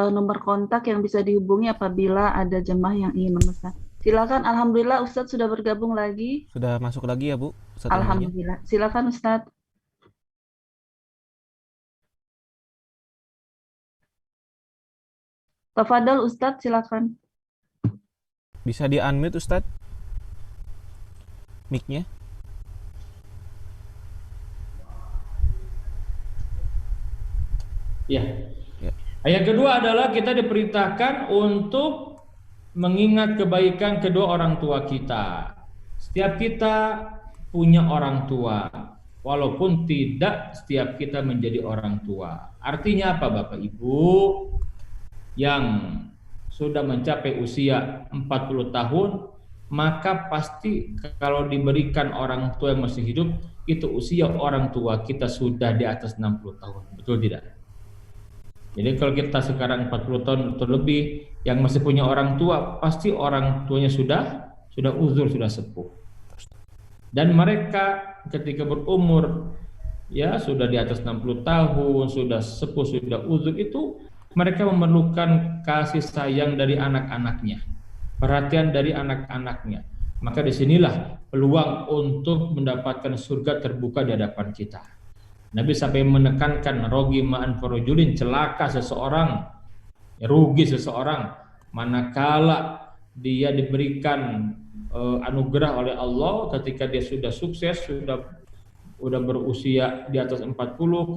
nomor kontak yang bisa dihubungi apabila ada jemaah yang ingin memesan. Silakan. Alhamdulillah Ustadz sudah bergabung lagi. Sudah masuk lagi ya Bu? Ustadz Alhamdulillah. Silakan Ustadz. Tafadhol Ustadz, silakan. Bisa di-unmute Ustadz mic-nya? Ya. Yang kedua adalah kita diperintahkan untuk mengingat kebaikan kedua orang tua kita. Setiap kita punya orang tua, walaupun tidak setiap kita menjadi orang tua. Artinya apa Bapak Ibu? Yang sudah mencapai usia 40 tahun, maka pasti kalau diberikan orang tua yang masih hidup, itu usia orang tua kita sudah di atas 60 tahun. Betul tidak? Jadi kalau kita sekarang 40 tahun atau lebih, yang masih punya orang tua, pasti orang tuanya sudah uzur, sudah sepuh. Dan mereka ketika berumur ya sudah di atas 60 tahun, sudah sepuh, sudah uzur, itu mereka memerlukan kasih sayang dari anak-anaknya, perhatian dari anak-anaknya. Maka disinilah peluang untuk mendapatkan surga terbuka di hadapan kita. Nabi sampai menekankan rogi ma'an farujulin, celaka seseorang, rugi seseorang manakala dia diberikan anugerah oleh Allah ketika dia sudah sukses, sudah berusia di atas 40,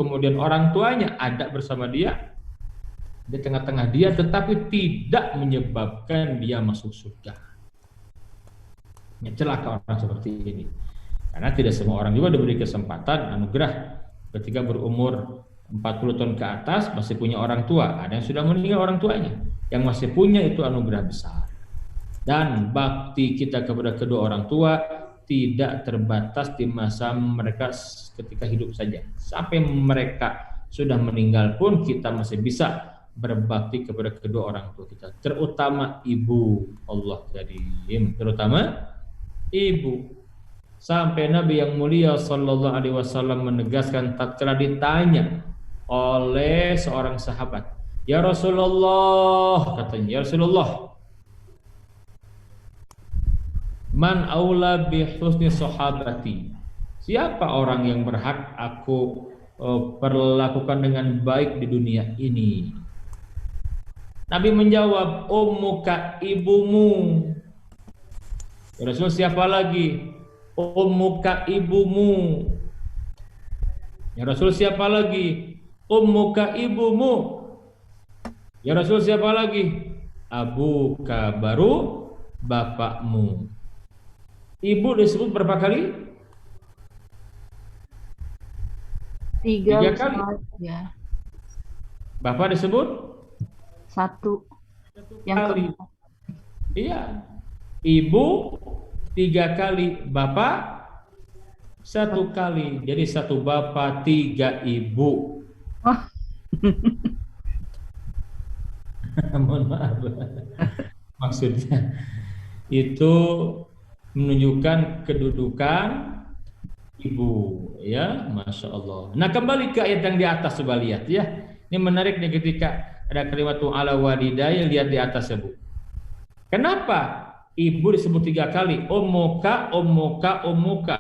kemudian orang tuanya ada bersama dia di tengah-tengah dia, tetapi tidak menyebabkan dia masuk surga. Ya, celaka orang seperti ini. Karena tidak semua orang juga diberi kesempatan anugerah ketika berumur 40 tahun ke atas masih punya orang tua. Ada yang sudah meninggal orang tuanya, yang masih punya itu anugerah besar. Dan bakti kita kepada kedua orang tua tidak terbatas di masa mereka ketika hidup saja. Sampai mereka sudah meninggal pun kita masih bisa berbakti kepada kedua orang tua kita, terutama ibu. Allah karim, terutama ibu. Sampai Nabi yang mulia sallallahu alaihi wasallam menegaskan tatkala ditanya oleh seorang sahabat, "Ya Rasulullah," katanya, "Ya Rasulullah, man aula bi husni sahabati?" Siapa orang yang berhak aku perlakukan dengan baik di dunia ini? Nabi menjawab, "Ummuka, ibumu." Ya Rasul, siapa lagi? "Ummuka, ibumu." Ya Rasul, siapa lagi? "Ummuka, ibumu." Ya Rasul, siapa lagi? "Abuka," baru bapakmu. Ibu disebut berapa kali? 3 kali. Ya. Bapak disebut 1. 1 Yang kali. Iya. Ibu 3 kali, bapak 1 kali. Jadi 1 bapak 3 ibu. Oh. Mohon maaf. Maksudnya itu menunjukkan kedudukan ibu, ya, Masya Allah. Nah, kembali ke ayat yang di atas, coba lihat ya. Ini menarik nih ketika ada kalimat ala walidayya, lihat di atas ya Bu. Kenapa ibu disebut 3 kali? Ummuka, ummuka, ummuka.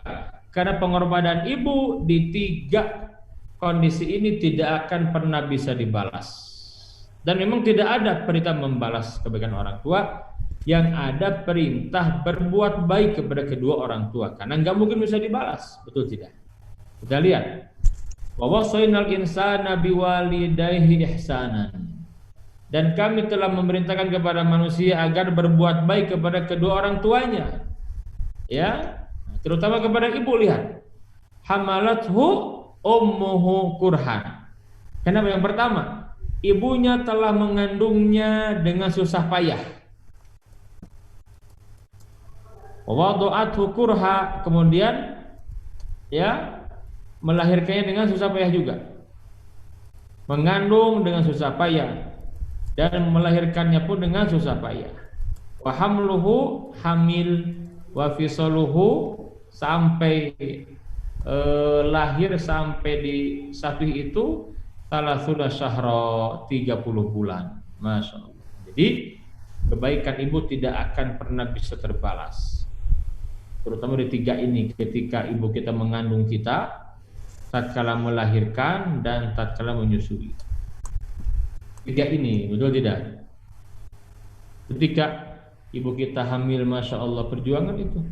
Karena pengorbanan ibu di 3 kondisi ini tidak akan pernah bisa dibalas. Dan memang tidak ada perintah membalas kebaikan orang tua. Yang ada perintah berbuat baik kepada kedua orang tua, karena nggak mungkin bisa dibalas, betul tidak? Kita lihat, wa wasainal insana biwalidayhi ihsanan, dan kami telah memerintahkan kepada manusia agar berbuat baik kepada kedua orang tuanya, ya, terutama kepada ibu. Lihat, hamalathu ummuhu kurhan. Kenapa? Yang pertama, ibunya telah mengandungnya dengan susah payah. Wadu'athu kurha, kemudian ya melahirkannya dengan susah payah juga, mengandung dengan susah payah dan melahirkannya pun dengan susah payah. Wa hamluhu, hamil, wa fisaluhu, sampai lahir sampai di sapi itu salasuna syahra, 30 bulan. Masya Allah. Jadi kebaikan ibu tidak akan pernah bisa terbalas, terutama di 3 ini, ketika ibu kita mengandung kita, tatkala melahirkan, dan tatkala menyusui. 3 ini, betul tidak? Ketika ibu kita hamil, Masya Allah, perjuangan itu,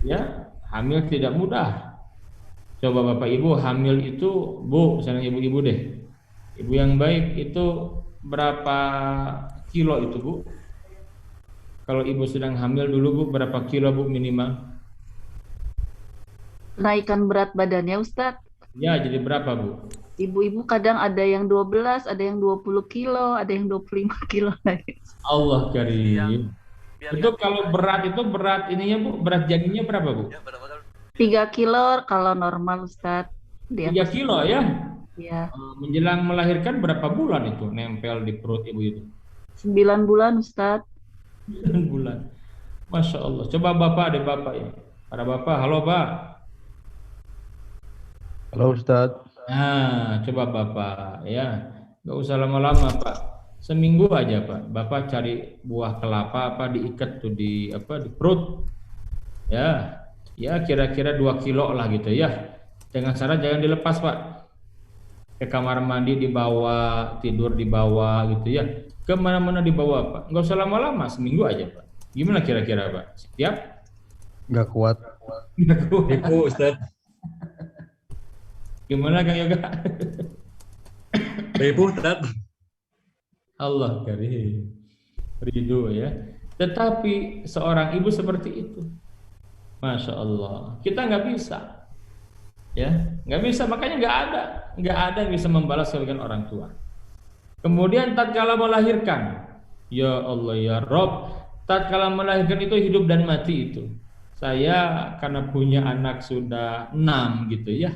ya, hamil tidak mudah. Coba Bapak Ibu hamil itu, Bu, misalnya ibu-ibu deh, ibu yang baik itu berapa kilo itu, Bu? Kalau ibu sedang hamil dulu, Bu, berapa kilo, Bu, minimal? Kenaikan berat badannya, Ustadz. Ya, jadi berapa, Bu? Ibu-ibu kadang ada yang 12, ada yang 20 kilo, ada yang 25 kilo lagi. Allah karim. Itu kalau berat itu berat ininya, Bu, berat janinnya berapa, Bu? 3 kilo kalau normal, Ustadz. 3 kilo ya? Iya. Menjelang melahirkan berapa bulan itu nempel di perut ibu itu? 9 bulan, Ustadz. 9 bulan. Masya Allah. Coba Bapak, ada Bapak ya. Para Bapak, halo Pak. Halo Ustadz. Nah, coba Bapak ya. Gak usah lama-lama Pak. Seminggu aja Pak. Bapak cari buah kelapa apa diikat tuh di perut. Ya. Ya kira-kira 2 kilo lah gitu ya. Dengan syarat jangan dilepas Pak. Ke kamar mandi dibawa, tidur dibawa gitu ya. Kemana-mana dibawa Pak. Nggak usah lama-lama, seminggu aja Pak. Gimana kira-kira Pak? Siap? Nggak kuat. Nggak kuat. Ibu Ustaz. Gimana Kang Yoga? Ibu Ustaz. Allah karim. Ridho ya. Tetapi seorang ibu seperti itu, Masya Allah, kita nggak bisa, ya, nggak bisa. Makanya nggak ada yang bisa membalas kebaikan orang tua. Kemudian tatkala melahirkan, ya Allah ya Rob, tatkala melahirkan itu hidup dan mati itu. Saya karena punya anak sudah 6 gitu ya,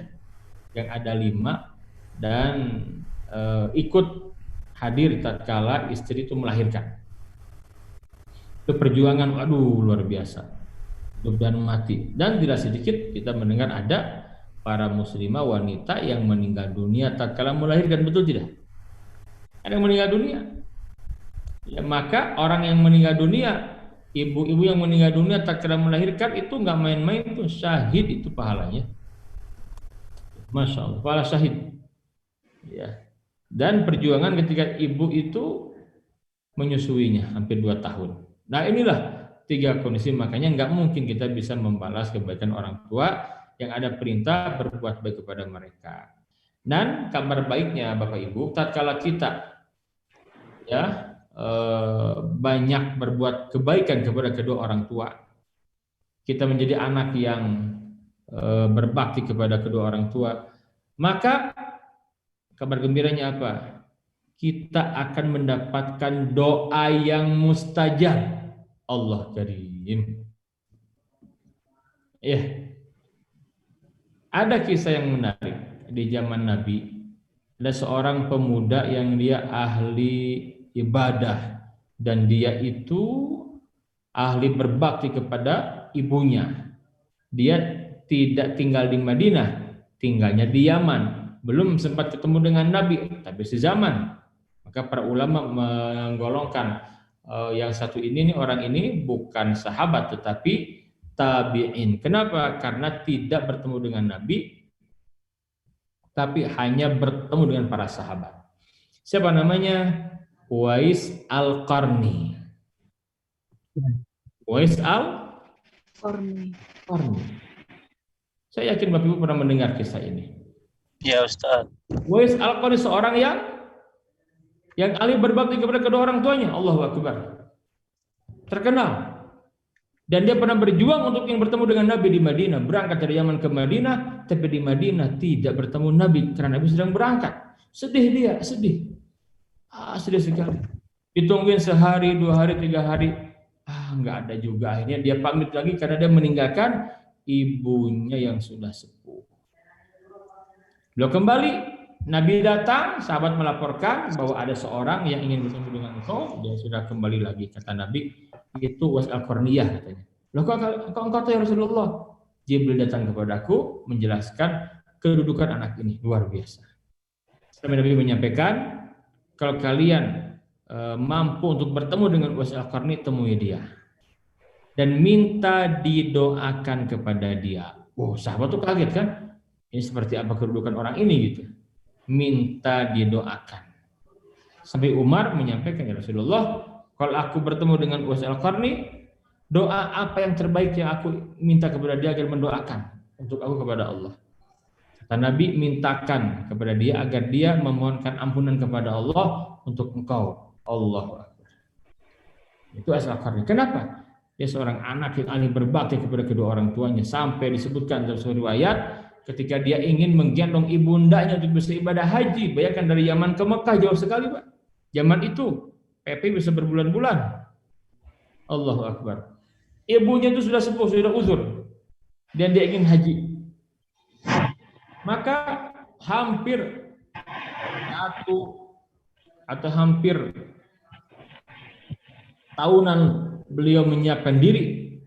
yang ada 5 dan ikut hadir tatkala istri itu melahirkan. Itu perjuangan, aduh luar biasa. hidup dan mati. Dan tidak sedikit kita mendengar ada para muslimah wanita yang meninggal dunia tatkala melahirkan, betul tidak? Ada yang meninggal dunia. Ya, maka orang yang meninggal dunia, ibu-ibu yang meninggal dunia tatkala melahirkan itu nggak main-main, itu syahid itu pahalanya. Masya Allah, pahala syahid. Ya. Dan perjuangan ketika ibu itu menyusuinya hampir 2 tahun. Nah inilah 3 kondisi, makanya nggak mungkin kita bisa membalas kebaikan orang tua yang ada perintah berbuat baik kepada mereka. Dan kabar baiknya Bapak Ibu, tatkala kita ya banyak berbuat kebaikan kepada kedua orang tua, kita menjadi anak yang berbakti kepada kedua orang tua, maka kabar gembiranya apa? Kita akan mendapatkan doa yang mustajab. Allah karim. Ya. Ada kisah yang menarik di zaman Nabi. Ada seorang pemuda yang dia ahli ibadah dan dia itu ahli berbakti kepada ibunya. Dia tidak tinggal di Madinah, tinggalnya di Yaman. Belum sempat ketemu dengan Nabi, tapi sezaman. Maka para ulama menggolongkan yang satu ini nih, orang ini bukan sahabat tetapi tabi'in. Kenapa? Karena tidak bertemu dengan Nabi, tapi hanya bertemu dengan para sahabat. Siapa namanya? Uwais Al-Qarni. Uwais Al-Qarni. Saya yakin Bapak Ibu pernah mendengar kisah ini. Ya Ustaz. Uwais Al-Qarni seorang yang ahli berbakti kepada kedua orang tuanya. Allahu Akbar. Terkenal. Dan dia pernah berjuang untuk yang bertemu dengan Nabi di Madinah. Berangkat dari Yaman ke Madinah, tapi di Madinah tidak bertemu Nabi karena Nabi sedang berangkat. Sedih dia, sedih. Sedih sekali. Ditungguin sehari, 2 hari, 3 hari. Nggak ada juga. Akhirnya dia pamit lagi karena dia meninggalkan ibunya yang sudah sepuh. Beliau kembali, Nabi datang, sahabat melaporkan bahwa ada seorang yang ingin bertemu dengan engkau. Dia sudah kembali lagi, kata Nabi. Itu Uwais Al-Qarniyah katanya. Loh kok engkau tahu ya Rasulullah? Jibril datang kepadaku menjelaskan kedudukan anak ini luar biasa. Sampai Nabi menyampaikan, kalau kalian mampu untuk bertemu dengan Uwais Al-Qarni, temui dia dan minta didoakan kepada dia. Sahabat tuh kaget kan? Ini seperti apa kedudukan orang ini gitu? Minta didoakan. Sampai Umar menyampaikan, ya Rasulullah, kalau aku bertemu dengan Uwais Al-Qarni, doa apa yang terbaik yang aku minta kepada dia agar mendoakan untuk aku kepada Allah? Kata Nabi, mintakan kepada dia agar dia memohonkan ampunan kepada Allah untuk engkau. Allahu Akbar. Itu Uwais Al-Qarni. Kenapa? Dia seorang anak yang ahli berbakti kepada kedua orang tuanya. Sampai disebutkan dalam sebuah riwayat, ketika dia ingin menggendong ibundanya untuk bisa ibadah haji. Bayangkan dari Yaman ke Mekah jauh sekali, Pak. Zaman itu PP bisa berbulan-bulan. Allahu Akbar. Ibunya itu sudah sepuh, sudah uzur, dan dia ingin haji. Maka hampir 1 atau hampir tahunan beliau menyiapkan diri,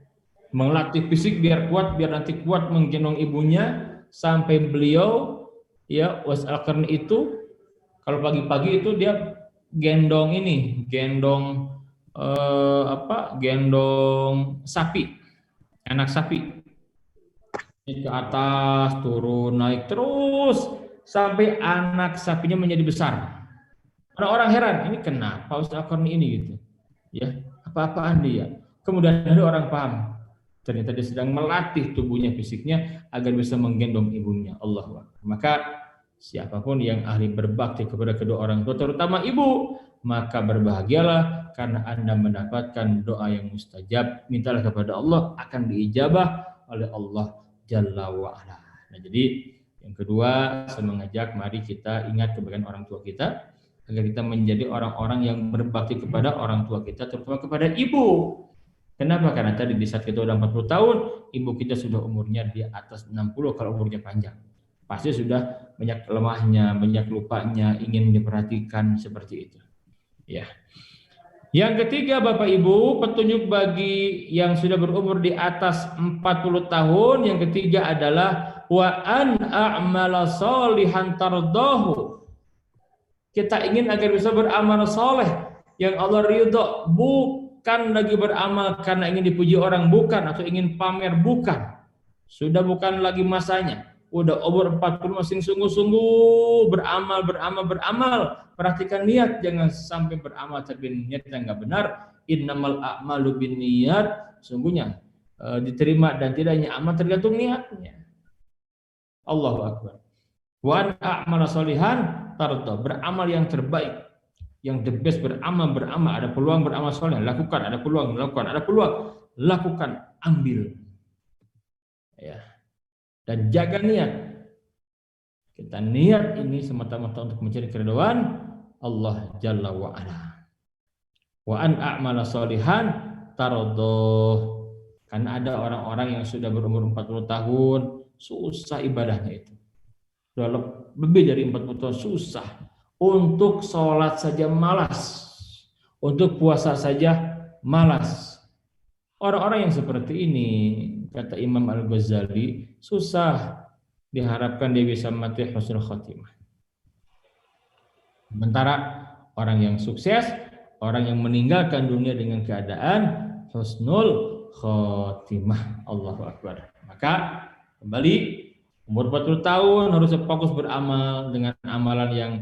melatih fisik biar kuat, biar nanti kuat menggendong ibunya. Sampai beliau, ya Uwais Al-Qarni itu, kalau pagi-pagi itu dia gendong sapi, anak sapi, ke atas turun naik terus sampai anak sapinya menjadi besar. Orang heran, ini kenapa Uwais Al-Qarni ini gitu, ya apa-apaan dia. Kemudian ada orang paham, ternyata dia sedang melatih tubuhnya, fisiknya agar bisa menggendong ibunya. Allahu Akbar. Maka siapapun yang ahli berbakti kepada kedua orang tua, terutama ibu, maka berbahagialah karena Anda mendapatkan doa yang mustajab. Mintalah kepada Allah, akan diijabah oleh Allah Jalla wa'ala. Nah, jadi yang kedua, saya mengajak mari kita ingat kebaikan orang tua kita agar kita menjadi orang-orang yang berbakti kepada orang tua kita, terutama kepada ibu. Kenapa? Karena tadi di saat kita udah 40 tahun, ibu kita sudah umurnya di atas 60 kalau umurnya panjang. Pasti sudah banyak lemahnya, banyak lupanya, ingin diperhatikan seperti itu. Ya. Yang ketiga Bapak Ibu, petunjuk bagi yang sudah berumur di atas 40 tahun, yang ketiga adalah wa an a'mala sholihan tardahu. Kita ingin agar bisa beramal soleh yang Allah ridho, bukan lagi beramal karena ingin dipuji orang, bukan, atau ingin pamer, bukan. Sudah bukan lagi masanya. Udah umur 40 masih sungguh-sungguh beramal. Perhatikan niat, jangan sampai beramal tapi niatnya nggak benar. Innamal a'malu binniyat. Sungguhnya diterima dan tidaknya amal tergantung niatnya. Allahu akbar. Wa an a'mala sholihan tarda, beramal yang terbaik, yang the best, beramal. Ada peluang beramal soleh, lakukan. Ada peluang, lakukan, ambil. Ya. Dan jaga niat. Kita niat ini semata-mata untuk mencari keridhaan Allah Jalla wa Ala. Wa an a'mala sholihan tardoh. Karena ada orang-orang yang sudah berumur 40 tahun susah ibadahnya itu. Sudah lebih dari 40 tahun susah. Untuk sholat saja malas. Untuk puasa saja malas. Orang-orang yang seperti ini, kata Imam Al-Ghazali, susah diharapkan dia bisa mati husnul khotimah. Sementara orang yang sukses, orang yang meninggalkan dunia dengan keadaan husnul khotimah. Allahu akbar. Maka kembali, umur 40 tahun harus fokus beramal dengan amalan yang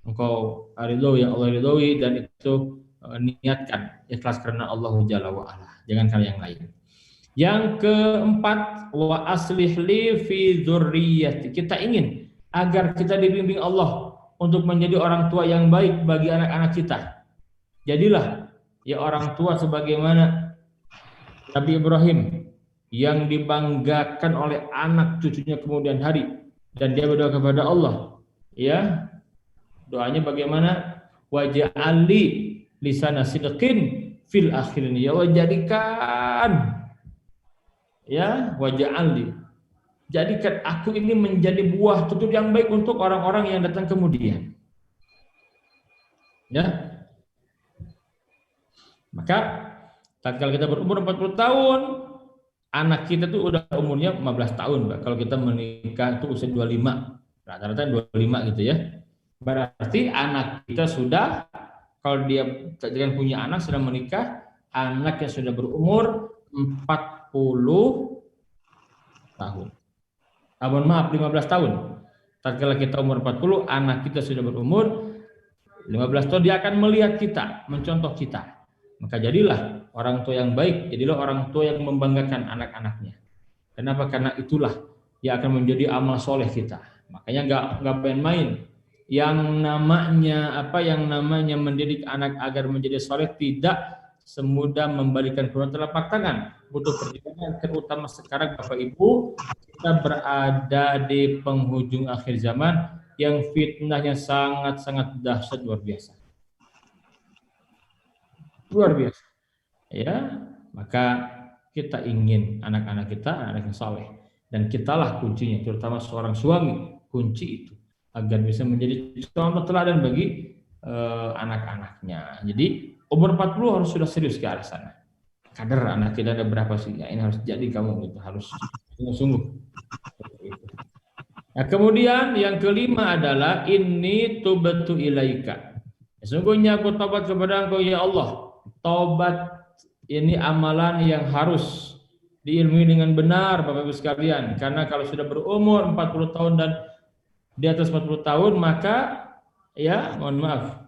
engkau ridhoi, yang Allah ridhoi, dan itu niatkan ikhlas karena Allah Jalla wa Ala, jangan karena yang lain. Yang keempat, wa aslih li fi dzurriyyati. Kita ingin agar kita dibimbing Allah untuk menjadi orang tua yang baik bagi anak-anak kita. Jadilah ya orang tua sebagaimana Nabi Ibrahim yang dibanggakan oleh anak cucunya kemudian hari, dan dia berdoa kepada Allah. Ya, doanya bagaimana? Waj'alli lisana sidqin fil akhirin. Ya Allah, jadikan, ya, waj'alli, jadikan aku ini menjadi buah tutur yang baik untuk orang-orang yang datang kemudian. Ya. Maka tatkala kita berumur 40 tahun, anak kita tuh udah umurnya 15 tahun, Mbak. Kalau kita menikah itu usia 25. Rata-rata 25 gitu ya. Berarti anak kita sudah, kalau dia dengan punya anak sudah menikah, anaknya sudah berumur 40 tahun. Mohon maaf, 15 tahun. Tatkala kita umur 40, anak kita sudah berumur 15 tahun, dia akan melihat kita, mencontoh kita. Maka jadilah orang tua yang baik, jadilah orang tua yang membanggakan anak-anaknya. Kenapa? Karena itulah yang akan menjadi amal soleh kita. Makanya nggak main-main. Yang namanya mendidik anak agar menjadi soleh tidak semudah membalikan kedua telapak tangan. Butuh perjuangan, terutama sekarang Bapak Ibu, kita berada di penghujung akhir zaman yang fitnahnya sangat-sangat dahsyat, luar biasa. Luar biasa. Ya, maka kita ingin anak-anak kita anak yang soleh, dan kitalah kuncinya, terutama seorang suami, kunci itu agar bisa menjadi contoh teladan bagi anak-anaknya. Jadi umur 40 harus sudah serius ke arah sana. Kader anak kita ada berapa sih? Ya, ini harus jadi kamu itu, harus sungguh-sungguh. Nah, kemudian yang kelima adalah inni tubtu ilaika. Sesungguhnya aku taubat kepada Engkau ya Allah. Taubat ini amalan yang harus diilmui dengan benar Bapak Ibu sekalian. Karena kalau sudah berumur 40 tahun dan di atas 40 tahun, maka ya mohon maaf,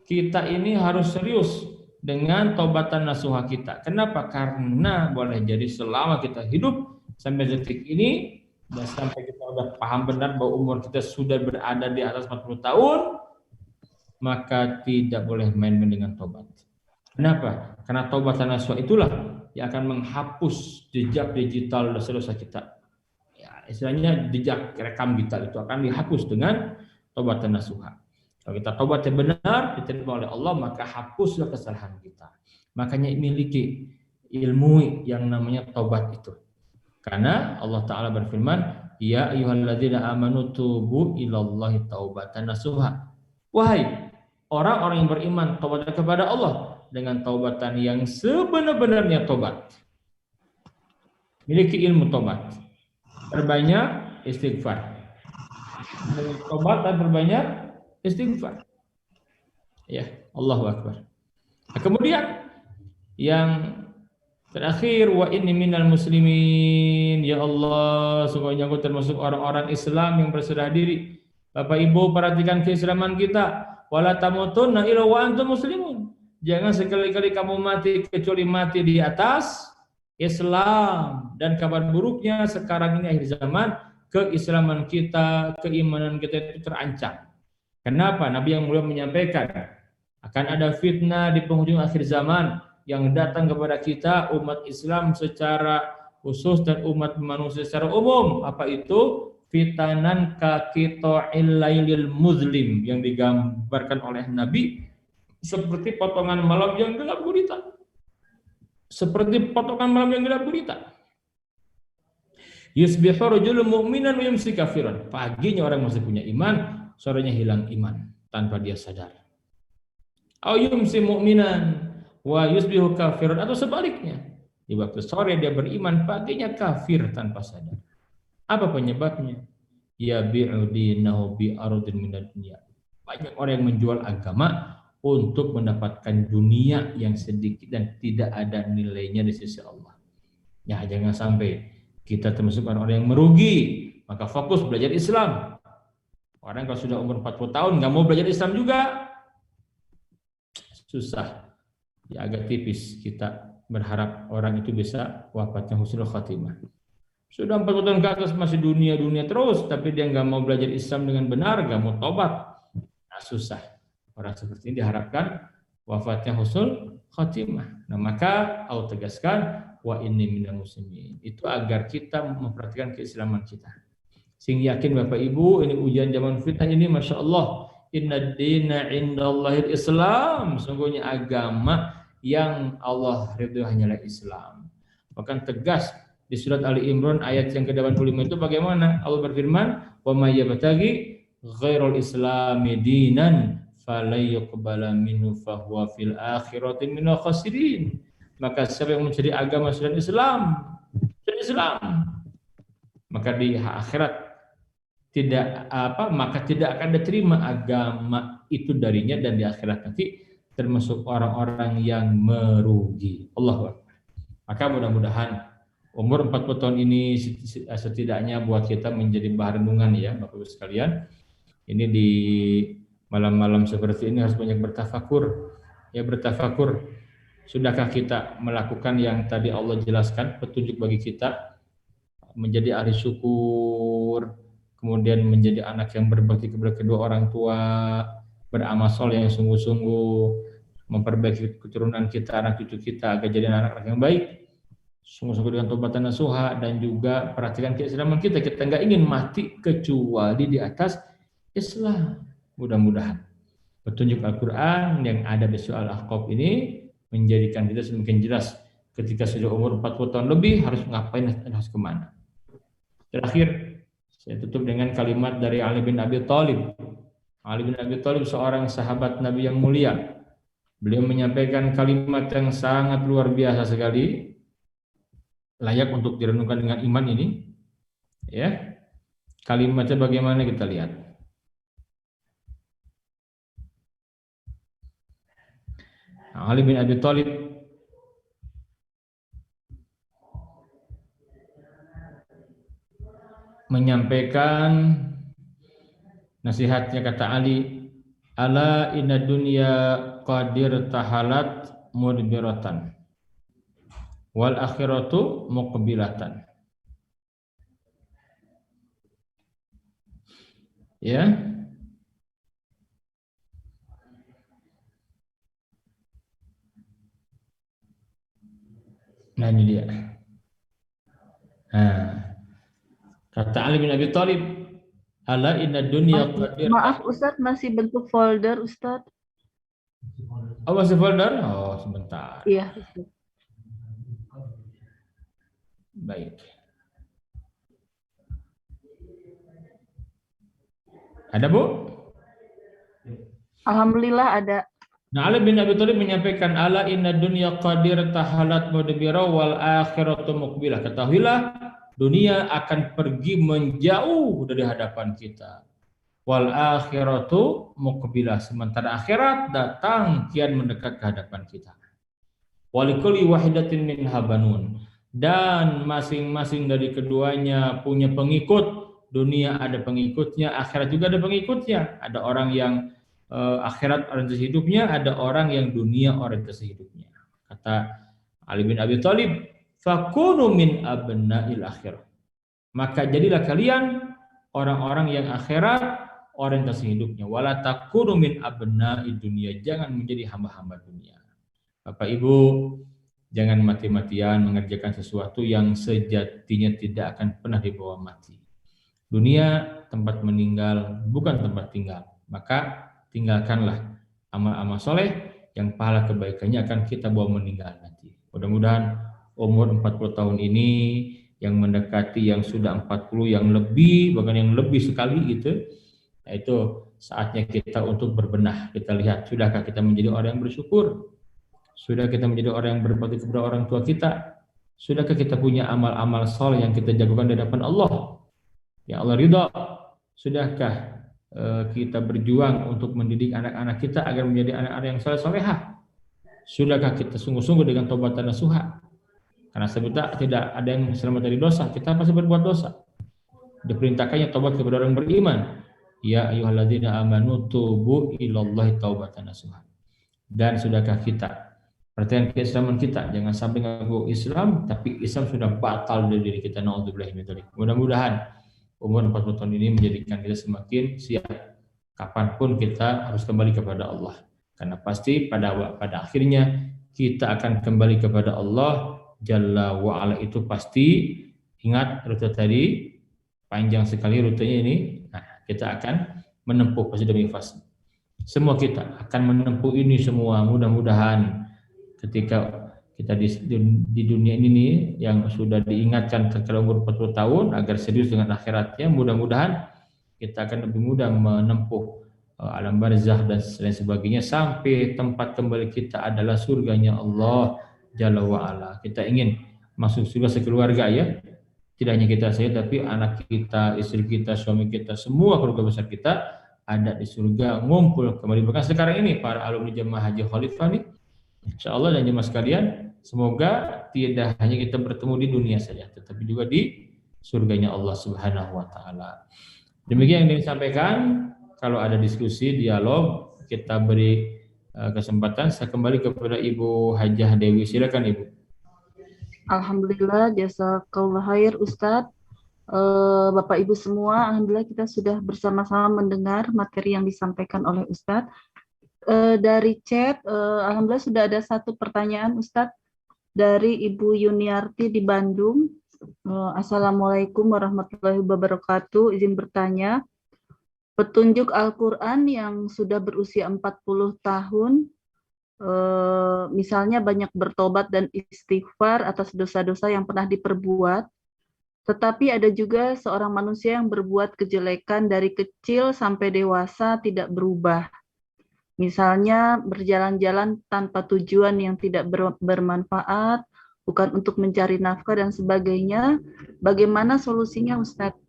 kita ini harus serius dengan taubatan nasuha kita. Kenapa? Karena boleh jadi selama kita hidup sampai detik ini, dan sampai kita sudah paham benar bahwa umur kita sudah berada di atas 40 tahun, maka tidak boleh main-main dengan taubat. Kenapa? Karena taubatan nasuha itulah yang akan menghapus jejak digital dosa-dosa kita. Ya, istilahnya jejak rekam kita itu akan dihapus dengan taubatan nasuha. Kalau kita taubat yang benar diterima oleh Allah, maka hapuslah kesalahan kita. Makanya miliki ilmu yang namanya taubat itu. Karena Allah Ta'ala berfirman, ya ayyuhalladzina amanu tubu ilallahi taubatan nasuha. Wahai orang-orang yang beriman, taubat kepada Allah dengan taubatan yang sebenar-benarnya tobat. Miliki ilmu tobat. Perbanyak istighfar. Tobat dan perbanyak istighfar. Ya, Allahu Akbar. Nah, kemudian yang terakhir, wa inni minal muslimin. Ya Allah, sungguhnya aku termasuk orang-orang Islam yang berserah diri. Bapak Ibu perhatikan keislaman kita. Wala tamutunna illa wa antum muslimun. Jangan sekali-kali kamu mati kecuali mati di atas Islam. Dan kabar buruknya sekarang ini akhir zaman, keislaman kita, keimanan kita itu terancam. Kenapa? Nabi yang mulia menyampaikan akan ada fitnah di penghujung akhir zaman yang datang kepada kita umat Islam secara khusus dan umat manusia secara umum. Apa itu? Fitanan kaqita'il lailil muzlim, yang digambarkan oleh Nabi seperti potongan malam yang gelap gulita. Seperti potongan malam yang gelap gulita. Yusbihu rajulun mu'minan wa yumsi kafiran. Paginya orang masih punya iman, sorenya hilang iman tanpa dia sadar. Au yumsi mu'minan wa yusbihu kafiran, atau sebaliknya. Di waktu sore dia beriman, paginya kafir tanpa sadar. Apa penyebabnya? Yabi'u dinahu bi ardin minad dunya. Banyak orang yang menjual agama untuk mendapatkan dunia yang sedikit dan tidak ada nilainya di sisi Allah. Ya, jangan sampai kita termasuk orang-orang yang merugi. Maka fokus belajar Islam. Orang kalau sudah umur 40 tahun nggak mau belajar Islam juga, susah. Ya, agak tipis kita berharap orang itu bisa wafatnya husnul khatimah. Sudah 40 tahun ke atas masih dunia-dunia terus, tapi dia nggak mau belajar Islam dengan benar, nggak mau tobat. Nah, susah. Orang seperti ini diharapkan wafatnya husnul khatimah. Nah, maka Allah tegaskan wa inni minal muslimin. Itu agar kita memperhatikan keislaman kita. Sehingga yakin Bapak Ibu, ini ujian zaman fitnah ini, Masya Allah, inna dina indallahil Islam. Sungguhnya agama yang Allah ridho hanyalah Islam. Bahkan tegas di surat Ali Imran ayat yang ke-85 itu bagaimana? Allah berfirman, wa may yabtaghi ghairal islami dinan falay yuqbala minhu fahuwa fil akhirati minal khasirin. Maka siapa yang mencari agama selain Islam, maka di akhirat maka tidak akan diterima agama itu darinya, dan di akhirat nanti termasuk orang-orang yang merugi. Allahu Akbar. Maka mudah-mudahan umur 40 tahun ini setidaknya buat kita menjadi bahan renungan ya Bapak Ibu sekalian. Ini di malam-malam seperti ini harus banyak bertafakur. Ya, bertafakur. Sudahkah kita melakukan yang tadi Allah jelaskan, petunjuk bagi kita menjadi ahli syukur, kemudian menjadi anak yang berbakti kepada kedua orang tua, beramal soleh yang sungguh-sungguh, memperbaiki keturunan kita, anak cucu kita agar jadi anak-anak yang baik, sungguh-sungguh dengan taubatan nasuha, dan juga perhatikan keislaman kita. Kita nggak ingin mati kecuali di atas Islam. Mudah-mudahan petunjuk Al-Quran yang ada di surah Al-Ahqaf ini menjadikan kita semakin jelas ketika sudah umur 40 tahun lebih harus ngapain, harus kemana. Terakhir, saya tutup dengan kalimat dari Ali bin Abi Thalib. Ali bin Abi Thalib seorang sahabat Nabi yang mulia. Beliau menyampaikan kalimat yang sangat luar biasa sekali, layak untuk direnungkan dengan iman ini. Ya, kalimatnya bagaimana kita lihat. Ali bin Abi Thalib menyampaikan nasihatnya, kata Ali, ala inna dunya qadir tahalat mudbiratan wal akhiratu muqbilatan. Ya. Nah, ini dia. Nah, kata Ali bin Abi Thalib, ala inna dunya qadir. Maaf Ustadz, masih bentuk folder Ustadz. Oh, masih folder? Oh, sebentar. Iya. Baik. Ada, Bu? Alhamdulillah ada. Nah, Ali bin Abi Thalib menyampaikan ala inna dunya qadir tahalat mudbira wal akhiratu muqbilah. Ketahuilah dunia akan pergi menjauh dari hadapan kita. Wal akhiratu muqbilah, sementara akhirat datang kian mendekat ke hadapan kita. Walikulli wahidatin minha banun, dan masing-masing dari keduanya punya pengikut. Dunia ada pengikutnya, akhirat juga ada pengikutnya. Ada orang yang akhirat orientasi hidupnya, ada orang yang dunia orientasi hidupnya. Kata Ali bin Abi Thalib, fakunu min abna'il akhirah. Maka jadilah kalian orang-orang yang akhirat orientasi hidupnya. Wala takunu min abna'id dunia, jangan menjadi hamba-hamba dunia. Bapak Ibu, jangan mati-matian mengerjakan sesuatu yang sejatinya tidak akan pernah dibawa mati. Dunia tempat meninggal, bukan tempat tinggal. Maka tinggalkanlah amal-amal soleh yang pahala kebaikannya akan kita bawa meninggal nanti. Mudah-mudahan umur 40 tahun ini yang mendekati yang sudah 40, yang lebih, bahkan yang lebih sekali gitu. Nah, itu saatnya kita untuk berbenah. Kita lihat, sudahkah kita menjadi orang yang bersyukur? Sudah kita menjadi orang yang berbakti kepada orang tua kita? Sudahkah kita punya amal-amal soleh yang kita jagokan di hadapan Allah? Ya Allah ridha. Sudahkah kita berjuang untuk mendidik anak-anak kita agar menjadi anak-anak yang soleh-solehah? Sudahkah kita sungguh-sungguh dengan taubat dan nasuha? Karena sebetulnya tidak ada yang selamat dari dosa, kita pasti berbuat dosa. Diperintahkannya taubat kepada orang beriman. Ya ayyuhalladzina amanu tubu ilallahi taubatan nasuha. Dan sudahkah kita perhatian keislaman kita, jangan sampai ngaku Islam tapi Islam sudah batal dari diri kita. Naudzubillah min dzalik. Mudah-mudahan umur 40 tahun ini menjadikan kita semakin siap kapanpun kita harus kembali kepada Allah, karena pasti pada akhirnya kita akan kembali kepada Allah Jalla wa'ala. Itu pasti. Ingat rute tadi panjang sekali rutenya ini. Nah, kita akan menempuh fase demi fase. Semua kita akan menempuh ini semua. Mudah-mudahan ketika kita di dunia ini nih, yang sudah diingatkan ketika umur 40 tahun agar serius dengan akhiratnya, mudah-mudahan kita akan lebih mudah menempuh alam barzakh dan lain sebagainya sampai tempat kembali kita adalah surganya Allah Jalla wa'ala. Kita ingin masuk surga sekeluarga ya. Tidak hanya kita saja, tapi anak kita, istri kita, suami kita, semua keluarga besar kita ada di surga, ngumpul kembali. Bahkan sekarang ini para alumni jemaah Haji Khalifah nih, insya Allah dan jemaah sekalian, semoga tidak hanya kita bertemu di dunia saja, tetapi juga di surganya Allah Subhanahu wa Ta'ala. Demikian yang disampaikan. Kalau ada diskusi, dialog, kita beri kesempatan. Saya kembali kepada Ibu Hajah Dewi. Silakan Ibu. Alhamdulillah, jazakallah khair Ustadz. Bapak Ibu semua, alhamdulillah kita sudah bersama-sama mendengar materi yang disampaikan oleh Ustadz. Dari chat, alhamdulillah sudah ada satu pertanyaan Ustadz dari Ibu Yuniarti di Bandung. Assalamualaikum warahmatullahi wabarakatuh. Izin bertanya, petunjuk Al-Quran yang sudah berusia 40 tahun, misalnya banyak bertobat dan istighfar atas dosa-dosa yang pernah diperbuat, tetapi ada juga seorang manusia yang berbuat kejelekan dari kecil sampai dewasa tidak berubah. Misalnya berjalan-jalan tanpa tujuan yang tidak bermanfaat, bukan untuk mencari nafkah dan sebagainya. Bagaimana solusinya Ustadz?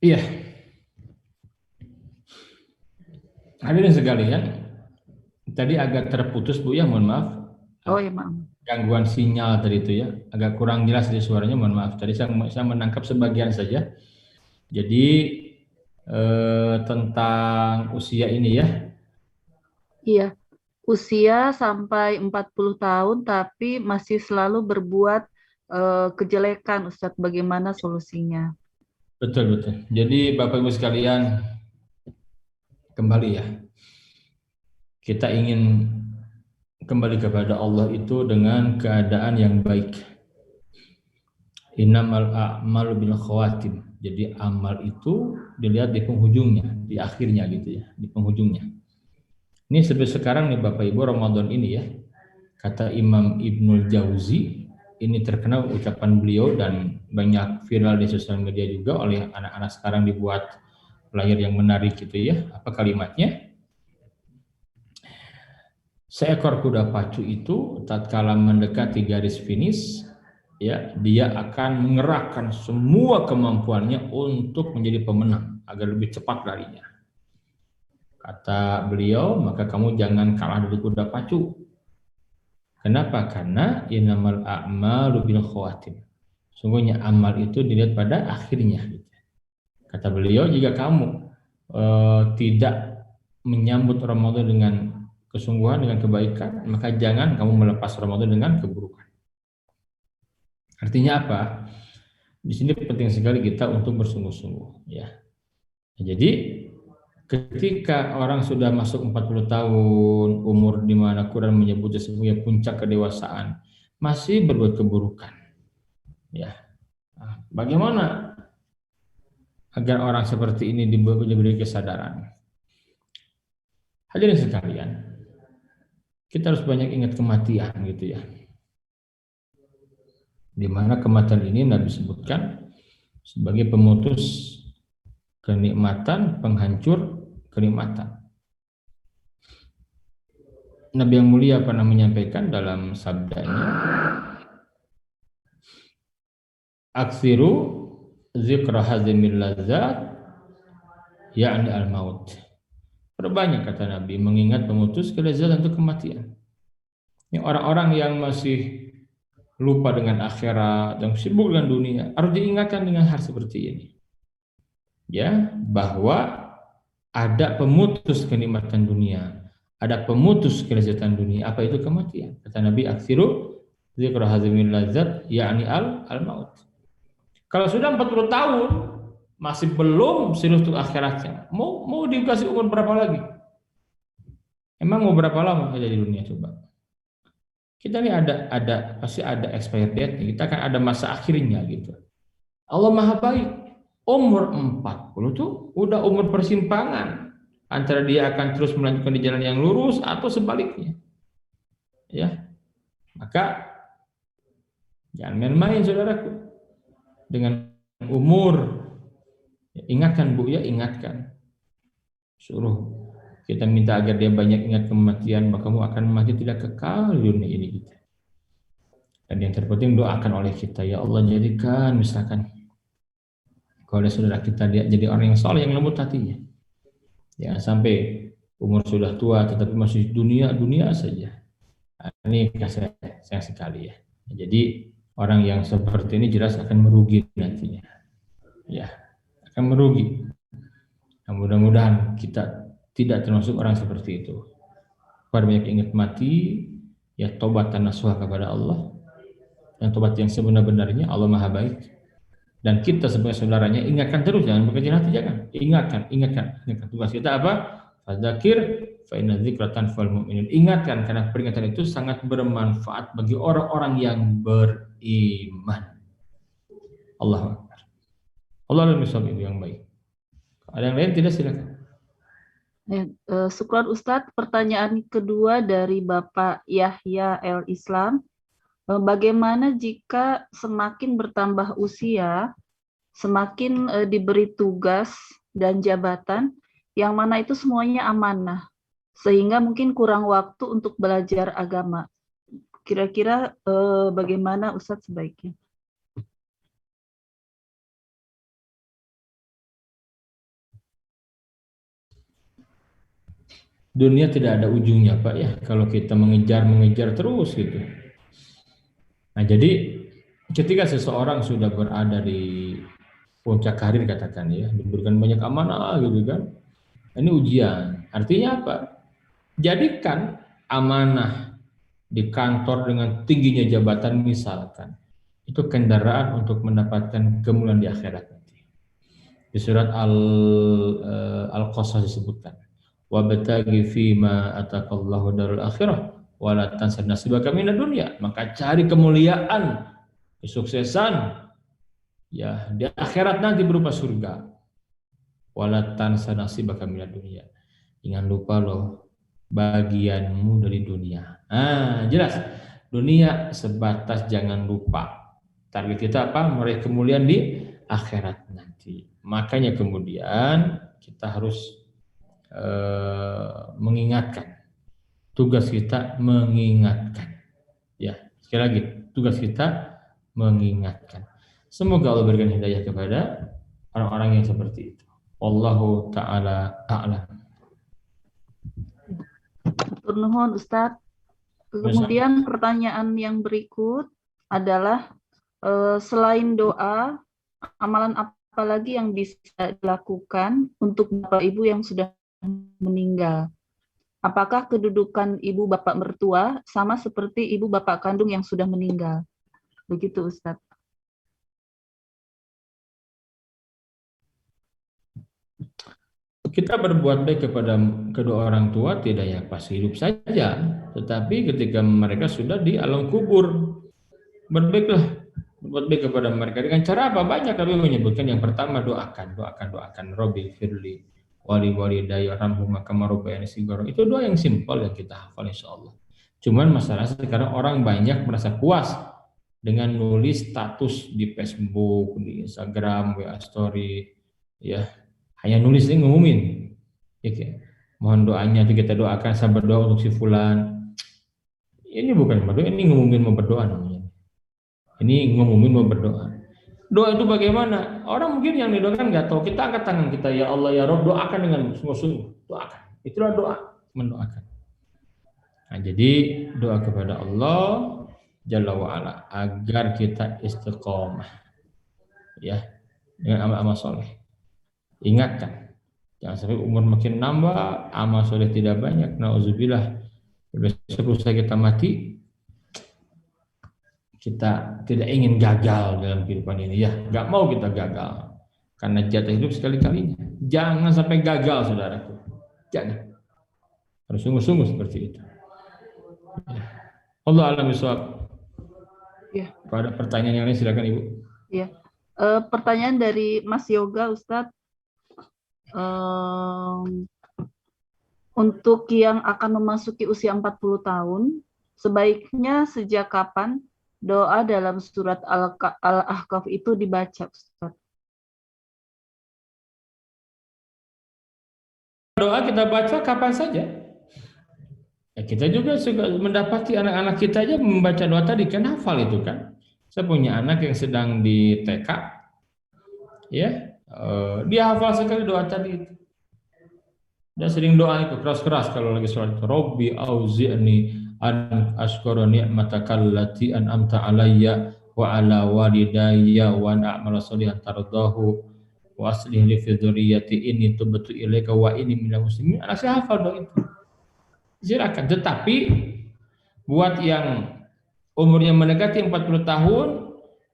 Iya. Hadirin sekalian, tadi agak terputus Bu ya, mohon maaf. Oh ya maaf. Gangguan sinyal tadi itu ya, agak kurang jelas di suaranya, mohon maaf. Tadi saya menangkap sebagian saja. Jadi tentang usia ini ya. Iya, usia sampai 40 tahun tapi masih selalu berbuat kejelekan Ustadz, bagaimana solusinya? Betul. Jadi Bapak Ibu sekalian, kembali ya. Kita ingin kembali kepada Allah itu dengan keadaan yang baik. Innamal a'malu bil khawatim. Jadi amal itu dilihat di penghujungnya, di akhirnya gitu ya, di penghujungnya. Ini seperti sekarang nih Bapak Ibu, Ramadan ini ya. Kata Imam Ibnul Jauzi, ini terkenal ucapan beliau dan banyak viral di sosial media juga oleh anak-anak sekarang, dibuat layar yang menarik gitu ya. Apa kalimatnya? Seekor kuda pacu itu tatkala mendekati garis finish, ya, dia akan mengerahkan semua kemampuannya untuk menjadi pemenang agar lebih cepat larinya. Kata beliau, maka kamu jangan kalah dari kuda pacu. Kenapa? Karena innamal a'malu bil khawatim. Sungguhnya amal itu dilihat pada akhirnya. Kata beliau, jika kamu tidak menyambut Ramadan dengan kesungguhan, dengan kebaikan, maka jangan kamu melepas Ramadan dengan keburukan. Artinya apa? Di sini penting sekali kita untuk bersungguh-sungguh, ya. Jadi ketika orang sudah masuk 40 tahun, umur di mana Quran menyebutnya sebagai puncak kedewasaan, masih berbuat keburukan, ya. Nah, bagaimana agar orang seperti ini diberi kesadaran? Hadirin sekalian, kita harus banyak ingat kematian gitu ya. Di mana kematian ini Nabi sebutkan sebagai pemutus kenikmatan, penghancur kenikmatan. Nabi yang mulia pernah menyampaikan dalam sabdanya, aksiru zikra hazimil lazat ya'ni al-maut. Perbanyak, kata Nabi, mengingat pemutus kelezatan untuk kematian. Ini orang-orang yang masih lupa dengan akhirat, yang sibuk dengan dunia, harus diingatkan dengan hal seperti ini. Ya, bahwa ada pemutus kenikmatan dunia, ada pemutus kelezatan dunia. Apa itu kematian? Kata Nabi, aksiru zikra hazimil lazat ya'ni al-maut. Kalau sudah 40 tahun masih belum serius untuk akhiratnya, mau dikasih umur berapa lagi? Emang mau berapa lama saja di dunia coba? Kita ini pasti ada expired date, kita akan ada masa akhirnya gitu. Allah Maha baik. Umur 40 tuh udah umur persimpangan antara dia akan terus melanjutkan di jalan yang lurus atau sebaliknya. Ya. Maka jangan main-main saudaraku dengan umur. Ingatkan Bu ya, ingatkan. Suruh kita minta agar dia banyak ingat kematian, maka kamu akan mati tidak kekal di dunia ini gitu. Dan yang terpenting doakan oleh kita, ya Allah jadikan misalkan kalau saudara kita dia jadi orang yang saleh, yang lembut hatinya. Ya, sampai umur sudah tua tetapi masih dunia saja. Nah, ini sayang sekali ya. Jadi orang yang seperti ini jelas akan merugi nantinya. Ya, akan merugi. Nah, mudah-mudahan kita tidak termasuk orang seperti itu. Pada banyak ingat mati, ya tobat dan nasuha kepada Allah. Dan tobat yang sebenar-benarnya, Allah Maha baik. Dan kita sebagai saudaranya ingatkan terus, jangan berkecil hati, jangan. Ingatkan. Tugas kita apa? Fadzakir fa inna dzikra tanfa'ul mu'minin. Ingatkan karena peringatan itu sangat bermanfaat bagi orang-orang yang beriman. Allahu Akbar. Allah adalah yang baik. Ada yang lain tidak, silakan. Syukran Ustadz. Pertanyaan kedua dari Bapak Yahya El Islam. Bagaimana jika semakin bertambah usia, semakin diberi tugas dan jabatan, yang mana itu semuanya amanah, sehingga mungkin kurang waktu untuk belajar agama. Kira-kira bagaimana Ustadz sebaiknya? Dunia tidak ada ujungnya Pak ya, kalau kita mengejar terus gitu. Nah jadi ketika seseorang sudah berada di puncak karir katakan ya, diberikan banyak amanah gitu kan, ini ujian. Artinya apa? Jadikan amanah di kantor dengan tingginya jabatan misalkan, itu kendaraan untuk mendapatkan kemuliaan di akhirat nanti. Di surat Al-Qasas disebutkan, wabtaghi fima ataqallahu darul akhirah wala tansa nasibaka minad dunya. Maka cari kemuliaan, kesuksesan ya di akhirat nanti berupa surga. Wala tansa nasibaka minad dunya. Jangan lupa loh bagianmu dari dunia. Jelas. dunia sebatas jangan lupa. Target kita apa? Meraih kemuliaan di akhirat nanti. Makanya kemudian kita harus mengingatkan. Tugas kita mengingatkan. Ya, sekali lagi tugas kita mengingatkan. Semoga Allah berikan hidayah kepada orang-orang yang seperti itu. Wallahu ta'ala a'lam. Matur nuhun Ustadz. Kemudian pertanyaan yang berikut adalah selain doa, amalan apa lagi yang bisa dilakukan untuk Bapak Ibu yang sudah meninggal? Apakah kedudukan ibu bapak mertua sama seperti ibu bapak kandung yang sudah meninggal? Begitu Ustadz. Kita berbuat baik kepada kedua orang tua tidak ya pas hidup saja, tetapi ketika mereka sudah di alam kubur, berbaiklah, berbuat baik kepada mereka dengan cara apa? Banyak. Kami menyebutkan yang pertama doakan Robbi firli wali daya ramhuma kama rabbayani shighara. Itu doa yang simpel yang kita hafal insyaallah. Cuman masalah sekarang orang banyak merasa puas dengan nulis status di Facebook, di Instagram, WA story, ya. Hanya nulis ini ngumumin. Ya, mohon doanya itu kita doakan, saya berdoa untuk si fulan. Ini bukan berdoa, ini ngumumin mau berdoa namanya. Ini ngumumin mau berdoa. Doa itu bagaimana? Orang mungkin yang didoakan nggak tahu. Kita angkat tangan kita, ya Allah ya Rabb, doakan dengan sungguh-sungguh. Doakan. Itulah doa, mendoakan. Nah, jadi doa kepada Allah Jalla wa'ala agar kita istiqomah, ya, dengan amal-amal soleh. Ingatkan, jangan sampai umur makin nambah, amal soleh tidak banyak. Nauzubillah, besok kita mati. Kita tidak ingin gagal dalam kehidupan ini, ya, nggak mau kita gagal karena jatah hidup sekali-kalinya. Jangan sampai gagal, saudaraku, jangan. Harus sungguh-sungguh seperti itu. Ya. Allah alam bisawab. Ya. Pada pertanyaan yang lain silakan Ibu. Ya. Pertanyaan dari Mas Yoga Ustadz. Untuk yang akan memasuki usia 40 tahun, sebaiknya sejak kapan doa dalam surat Al-Ahqaf itu dibaca, Ustaz? Doa kita baca kapan saja. Ya, kita juga suka mendapati anak-anak kita aja membaca doa tadi, kan hafal itu kan. Saya punya anak yang sedang di TK, ya, dia hafal sekali doa tadi itu. Dia sering doa itu keras-keras kalau lagi sholat. Robbi auzi'ni an ashkura ni'mataka allati an'amta alayya wa ala walidayya wa an a'mala sholihan tardahu wa aslih li fi dzurriyyati inni tubtu ilaika wa inni minal muslimin. Anak saya hafal doa itu. Silakan. Tetapi buat yang umurnya mendekati 40 tahun,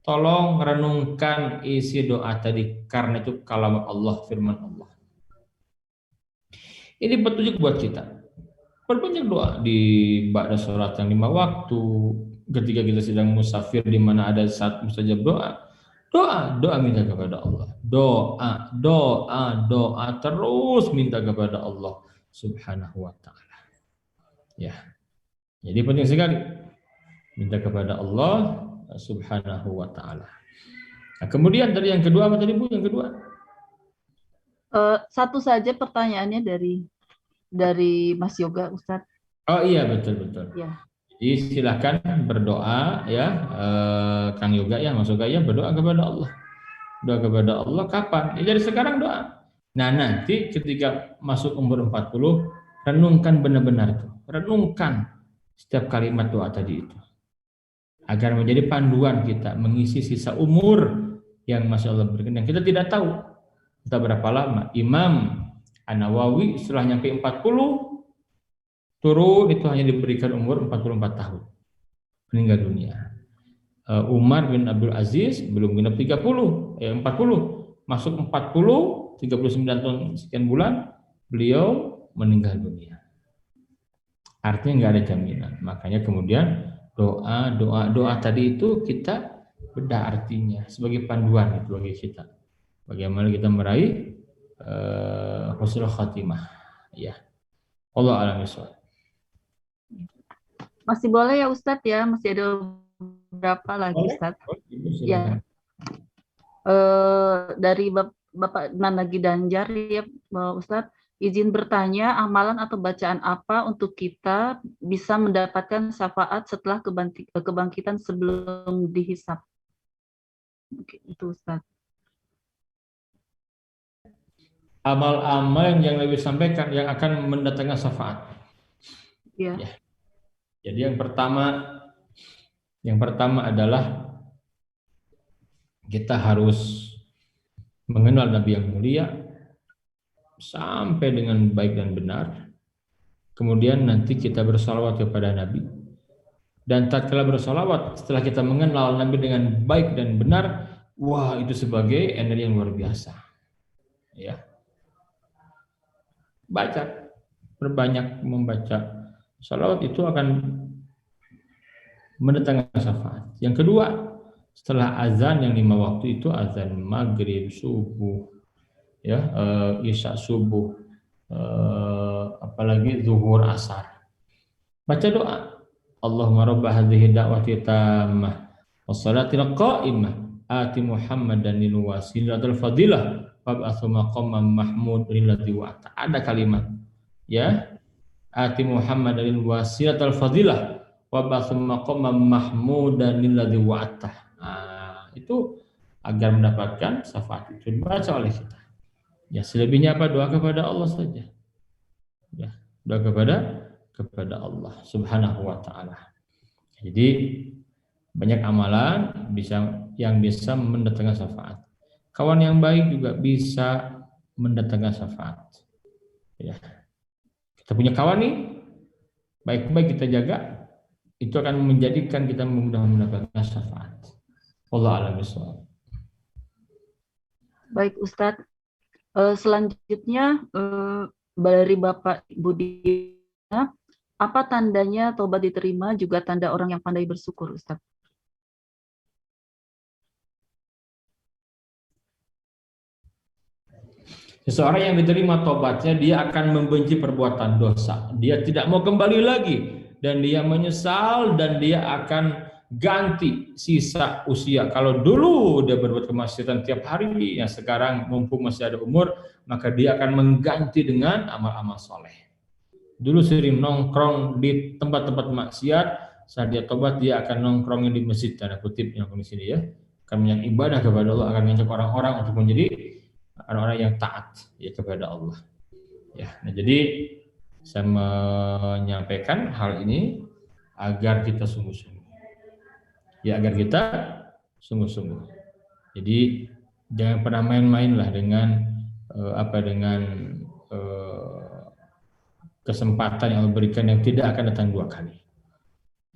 tolong renungkan isi doa tadi karena itu kalam Allah, firman Allah. Ini petunjuk buat kita. Berbanyak doa di ba'da sholat yang 5 waktu, ketika kita sedang musafir di mana ada saat mustajab doa. Doa minta kepada Allah. Doa terus minta kepada Allah Subhanahu wa taala. Ya. Jadi penting sekali minta kepada Allah Subhanahu wa taala. Nah, kemudian tadi yang kedua apa tadi Bu? Yang kedua? Satu saja pertanyaannya dari Mas Yoga, Ustadz. Oh iya, betul. Ya. Jadi silahkan berdoa ya, Kang Yoga ya, Mas Yoga ya, berdoa kepada Allah. Doa kepada Allah kapan? Ya dari sekarang doa. Nah nanti ketika masuk umur 40, renungkan benar-benar itu. Renungkan setiap kalimat doa tadi itu. Agar menjadi panduan kita mengisi sisa umur yang Masya Allah berikan. Yang kita tidak tahu kita berapa lama. Imam An-Nawawi setelah nyampe 40 turun itu hanya diberikan umur 44 tahun meninggal dunia. Umar bin Abdul Aziz belum genap 40 masuk 40 39 tahun sekian bulan beliau meninggal dunia. Artinya nggak ada jaminan. Makanya kemudian doa tadi itu kita bedah artinya sebagai panduan itu bagi kita. Bagaimana kita meraih husnul khatimah, ya. Allah a'lam bishawab. Masih boleh ya Ustadz ya, masih ada berapa lagi Boleh, Ustadz? Ibu Ya, silakan. dari Bapak Nanagi Danjar ya Ustadz, izin bertanya, amalan atau bacaan apa untuk kita bisa mendapatkan syafaat setelah kebangkitan sebelum dihisab? Itu Ustadz. Amal-amal yang lebih sampaikan yang akan mendatangkan syafaat. Ya. Ya. Jadi yang pertama adalah kita harus mengenal Nabi yang mulia sampai dengan baik dan benar. Kemudian nanti kita bersalawat kepada Nabi. Dan tatkala bersalawat setelah kita mengenal Nabi dengan baik dan benar, wah itu sebagai energi yang luar biasa. Ya. Baca, berbanyak membaca salawat itu akan mendatangkan syafaat. Yang kedua, setelah azan yang 5 waktu itu, azan maghrib, subuh, ya, isya subuh, apalagi zuhur asar, baca doa, Allahumma rabb hadhihi da'wati tammah wassalatil qa'imah ati Muhammadan lil wasilatul fadilah wab'atsu maqaman mahmud lilladzi wa'ata. Ada kalimat, ya, ati Muhammadan lil wasilatul fadilah wab'atsu maqaman mahmudan lilladzi wa'ata. Itu agar mendapatkan syafaat itu dibaca oleh kita. Ya, selebihnya apa? Doa kepada Allah saja. Ya, doa kepada Allah Subhanahu wa taala. Jadi banyak amalan yang bisa mendatangkan syafaat. Kawan yang baik juga bisa mendatangkan syafaat. Ya. Kita punya kawan nih, baik-baik kita jaga, itu akan menjadikan kita mudah mendapatkan syafaat. Allah a'lam bishawab. Baik Ustadz, selanjutnya dari Bapak Budi, apa tandanya tobat diterima juga tanda orang yang pandai bersyukur Ustadz? Seseorang yang diterima tobatnya, dia akan membenci perbuatan dosa. Dia tidak mau kembali lagi dan dia menyesal dan dia akan ganti sisa usia. Kalau dulu dia berbuat kemaksiatan tiap hari, yang sekarang mumpung masih ada umur, maka dia akan mengganti dengan amal-amal soleh. Dulu sering nongkrong di tempat-tempat maksiat, saat dia tobat dia akan nongkrongnya di masjid, tanda kutip yang di sini ya, akan menjadi ibadah kepada Allah, akan mengajak orang-orang untuk menjadi orang-orang yang taat ya kepada Allah. Ya, nah jadi saya menyampaikan hal ini agar kita sungguh-sungguh. Ya, agar kita sungguh-sungguh. Jadi jangan pernah main-mainlah dengan kesempatan yang Allah berikan yang tidak akan datang 2 kali.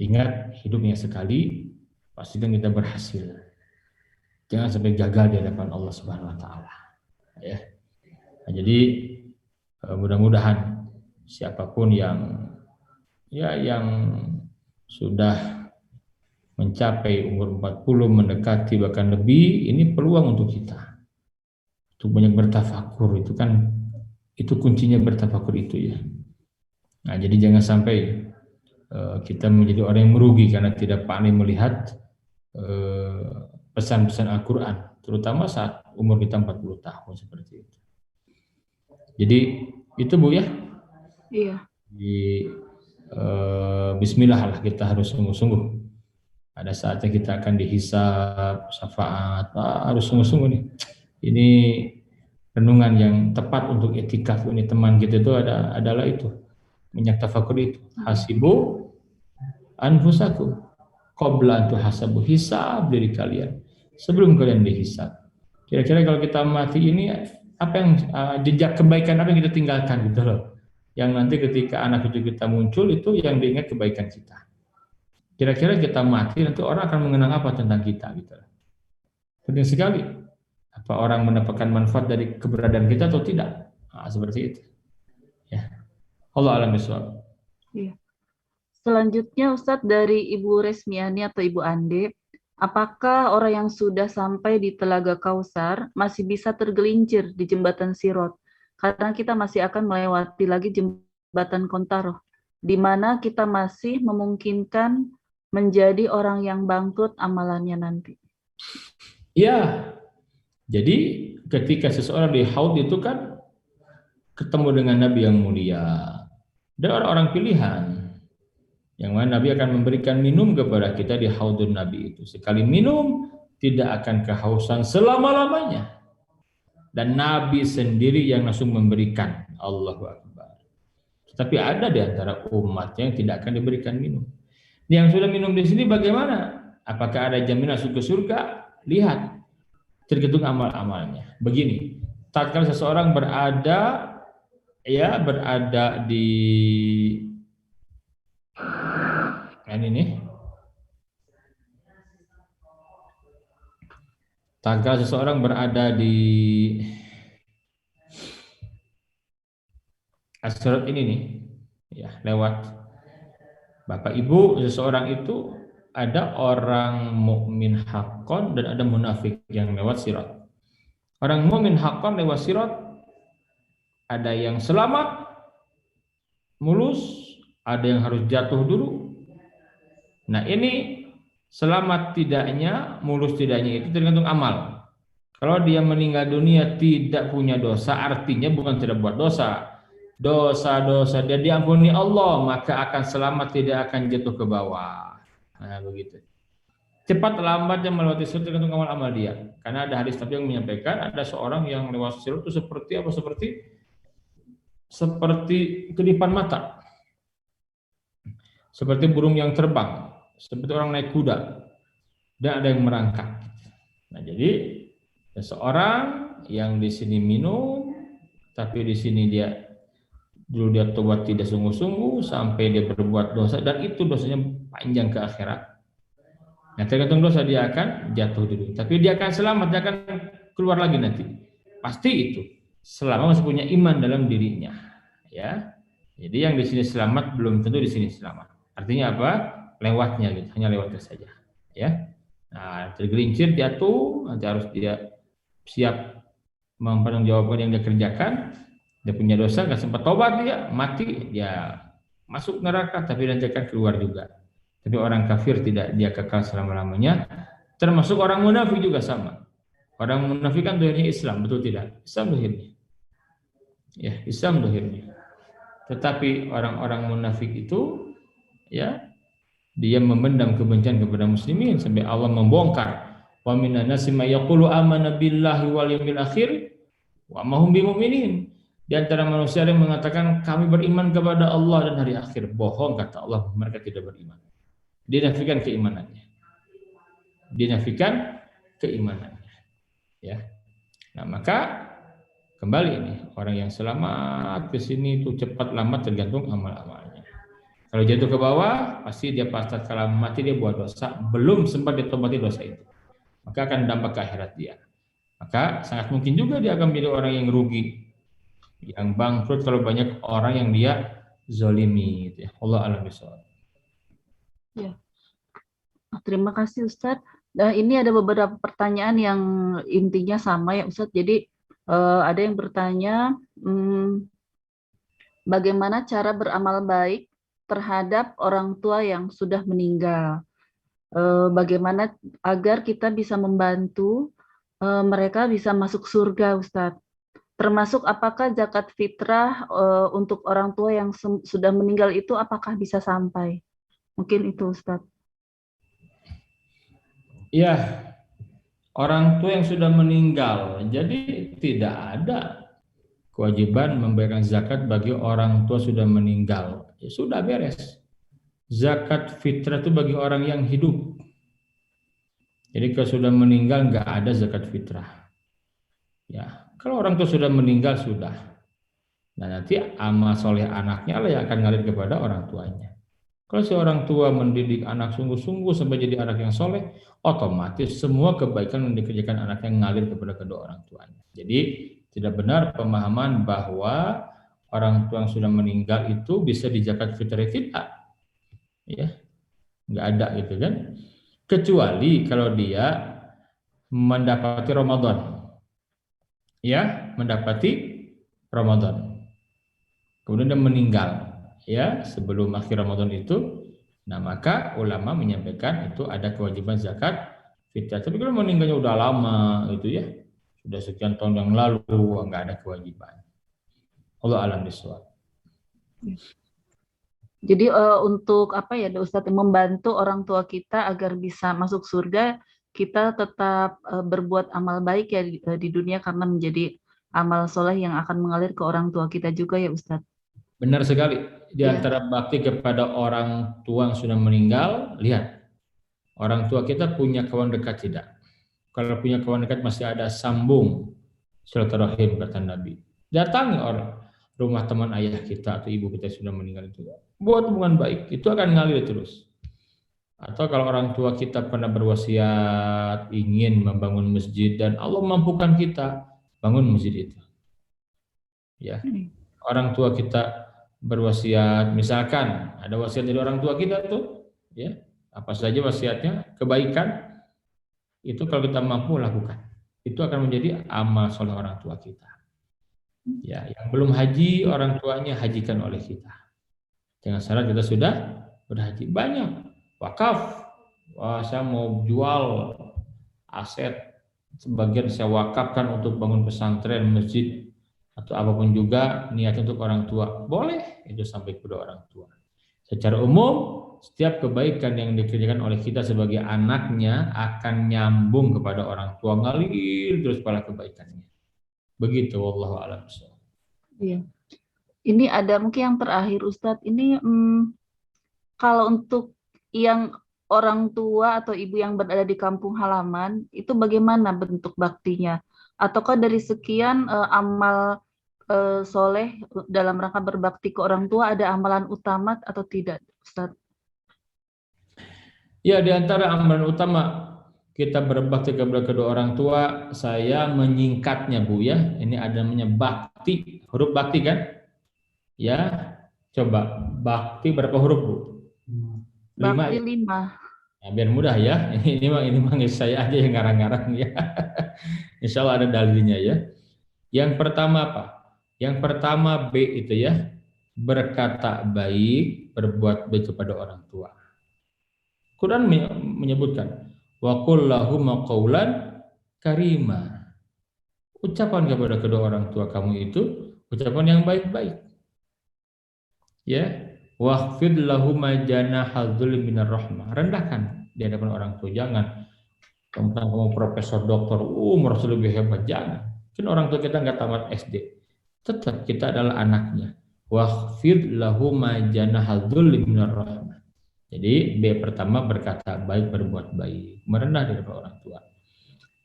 Ingat, hidupnya sekali, pastikan kita berhasil. Jangan sampai gagal di hadapan Allah Subhanahu wa taala. Ya. Nah, jadi mudah-mudahan siapapun yang sudah mencapai umur 40, mendekati bahkan lebih, ini peluang untuk kita untuk banyak bertafakur. Itu kuncinya bertafakur itu ya. Nah, jadi jangan sampai kita menjadi orang yang merugi karena tidak pandai melihat pesan-pesan Al-Quran, terutama saat umur kita 40 tahun seperti itu. Jadi itu Bu ya. Iya. Bismillah lah, kita harus sungguh-sungguh. Ada saatnya kita akan dihisab, syafaat, harus sungguh-sungguh nih. Ini renungan yang tepat untuk etikaf ini teman kita itu adalah itu. Minyak tafakur itu. Hasibu anfusakum qabla an tuhasabu, hisab diri kalian sebelum kalian dihisab. Kira-kira kalau kita mati ini apa yang jejak kebaikan apa yang kita tinggalkan gitu loh. Yang nanti ketika anak cucu kita muncul itu yang diingat kebaikan kita. Kira-kira kita mati nanti orang akan mengenang apa tentang kita gitu. Penting sekali. Apa orang mendapatkan manfaat dari keberadaan kita atau tidak? Seperti itu. Ya. Allah a'lam bishawab. Iya. Selanjutnya Ustadz dari Ibu Resmiani atau Ibu Ande, apakah orang yang sudah sampai di Telaga Kausar masih bisa tergelincir di jembatan Sirot? Karena kita masih akan melewati lagi jembatan Kontaroh. di mana kita masih memungkinkan menjadi orang yang bangkrut amalannya nanti. Ya, jadi ketika seseorang di haud itu kan ketemu dengan Nabi yang mulia dan orang-orang pilihan, yang mana Nabi akan memberikan minum kepada kita di haudun Nabi itu. Sekali minum tidak akan kehausan selama-lamanya. Dan Nabi sendiri yang langsung memberikan. Allahu Akbar. Tapi ada di antara umat yang tidak akan diberikan minum. Yang sudah minum di sini bagaimana? Apakah ada jaminan masuk ke surga? Lihat, tergantung amal-amalnya. Begini, tatkala seseorang berada di ini. Tatkala seseorang berada di as-sirat ini nih, ya, lewat Bapak Ibu, seseorang itu ada orang mukmin haqqan dan ada munafik yang lewat sirat. Orang mukmin haqqan lewat sirat, ada yang selamat mulus, ada yang harus jatuh dulu. Nah, ini selamat tidaknya, mulus tidaknya itu tergantung amal. Kalau dia meninggal dunia tidak punya dosa, artinya bukan tidak buat dosa. Dosa-dosa dia diampuni Allah, maka akan selamat, tidak akan jatuh ke bawah. Nah, begitu. Cepat lambatnya melewati sirat tergantung amal-amal dia. Karena ada hadis Nabi yang menyampaikan ada seorang yang lewat sirat itu seperti apa? Seperti kedipan mata. Seperti burung yang terbang, seperti orang naik kuda. Dan ada yang merangkak. Nah, jadi seseorang yang di sini minum, tapi di sini dia tobat tidak sungguh-sungguh sampai dia berbuat dosa, dan itu dosanya panjang ke akhirat. Nah, tergantung dosa dia akan jatuh dulu, tapi dia akan selamat, dia akan keluar lagi nanti. Pasti itu, selama masih punya iman dalam dirinya, ya. Jadi yang di sini selamat belum tentu di sini selamat. Artinya apa? Lewatnya gitu, hanya lewatnya saja, ya. Nah, tergelincir jatuh, nanti harus dia siap mempertanggungjawabkan yang dia kerjakan. Dia punya dosa, nggak sempat tobat, dia mati, dia masuk neraka, tapi nanti akan keluar juga. Tapi orang kafir tidak, dia kekal selama-lamanya. Termasuk orang munafik juga sama. Orang munafik kan dohirnya Islam, betul tidak? Islam dohirnya. Ya, Islam dohirnya. Tetapi orang-orang munafik itu, ya, dia memendam kebencian kepada muslimin sampai Allah membongkar. Wa minan nasi may yaqulu amanna billahi wal yawmil akhir wa ma hum bimumin. Di antara manusia yang mengatakan kami beriman kepada Allah dan hari akhir. Bohong, kata Allah, mereka tidak beriman. Dinafikan keimanannya. Ya. Nah, maka kembali ini orang yang selamat ke sini itu cepat lambat tergantung amal-amalnya. Kalau jatuh ke bawah, pasti dia pasti kalau mati dia buat dosa, belum sempat ditobati dosa itu. Maka akan dampak ke akhirat dia. Maka sangat mungkin juga dia akan menjadi orang yang rugi, yang bangkrut kalau banyak orang yang dia zolimi, gitu ya. Allah a'lam bishawab. Ya. Terima kasih Ustadz. Nah, ini ada beberapa pertanyaan yang intinya sama ya Ustadz. Jadi ada yang bertanya bagaimana cara beramal baik terhadap orang tua yang sudah meninggal. Bagaimana agar kita bisa membantu mereka bisa masuk surga Ustadz. Termasuk apakah zakat fitrah untuk orang tua yang sudah meninggal itu apakah bisa sampai? Mungkin itu Ustadz. Ya, orang tua yang sudah meninggal, jadi tidak ada kewajiban membayarkan zakat bagi orang tua sudah meninggal. Ya sudah beres. Zakat fitrah itu bagi orang yang hidup. Jadi kalau sudah meninggal nggak ada zakat fitrah. Ya. Kalau orang tua sudah meninggal sudah. Nah, nanti amal soleh anaknya lah yang akan ngalir kepada orang tuanya. Kalau si orang tua mendidik anak sungguh-sungguh sampai jadi anak yang soleh, otomatis semua kebaikan yang dikerjakan anak yang ngalir kepada kedua orang tuanya. Jadi tidak benar pemahaman bahwa orang tua yang sudah meninggal itu bisa dizakat fitrah, tidak. Ya, nggak ada gitu kan. Kecuali kalau dia mendapati Ramadan. Ya, mendapati Ramadan. Kemudian dia meninggal, ya sebelum akhir Ramadan itu, nah maka ulama menyampaikan itu ada kewajiban zakat fitrah. Tapi kalau meninggalnya udah lama itu ya, sudah sekian tahun yang lalu, nggak ada kewajiban. Allah alam bisawab. Jadi untuk apa ya, Ustadz, membantu orang tua kita agar bisa masuk surga, kita tetap berbuat amal baik ya di dunia karena menjadi amal soleh yang akan mengalir ke orang tua kita juga ya Ustadz. Benar sekali. Di Ya. antara bakti kepada orang tua yang sudah meninggal, lihat. Orang tua kita punya kawan dekat tidak? Kalau punya kawan dekat masih ada sambung silaturahim kata Nabi. Datangi orang rumah teman ayah kita atau ibu kita yang sudah meninggal itu. Buat hubungan baik, itu akan ngalir terus. Atau kalau orang tua kita pernah berwasiat ingin membangun masjid dan Allah mampukan kita bangun masjid itu. Ya. Orang tua kita berwasiat, misalkan ada wasiat dari orang tua kita tuh, ya apa saja wasiatnya, kebaikan itu kalau kita mampu lakukan, itu akan menjadi amal soleh orang tua kita. Ya, yang belum haji orang tuanya hajikan oleh kita. Dengan syarat kita sudah berhaji. Banyak wakaf, wah saya mau jual aset, sebagian saya wakafkan untuk bangun pesantren, masjid, atau apapun juga niatnya untuk orang tua, boleh itu sampai kedua orang tua. Secara umum setiap kebaikan yang dikerjakan oleh kita sebagai anaknya akan nyambung kepada orang tua, ngalir terus pada kebaikannya. Begitu, wallahu a'lam. Iya. Ini ada mungkin yang terakhir Ustadz. Ini kalau untuk yang orang tua atau ibu yang berada di kampung halaman itu bagaimana bentuk baktinya? Ataukah dari sekian amal soleh dalam rangka berbakti ke orang tua ada amalan utama atau tidak, Ustaz? Ya, di antara amalan utama kita berbakti kepada kedua orang tua, saya menyingkatnya Bu ya. Ini ada namanya bakti, huruf bakti kan? Ya, coba bakti berapa huruf Bu? 5. Bakti 5. Nah, biar mudah ya. Ini mah saya aja yang ngarang-ngarang ya. Insya Allah ada dalilnya ya. Yang pertama apa? Yang pertama B itu ya, berkata baik, berbuat baik kepada orang tua. Quran menyebutkan wa qul lahum qawlan karima. Ucapan kepada kedua orang tua kamu itu ucapan yang baik-baik. Ya, waqfid lahum janaha dzulli minar rahmah. Rendahkan di hadapan orang tua, jangan tentang kamu profesor doktor merasa lebih hebat, jangan. Mungkin orang tua kita nggak tamat SD, tetap kita adalah anaknya. Waqfid lahum janaha dzulli minar rahmah. Jadi B pertama berkata baik, berbuat baik, merendah di hadapan orang tua.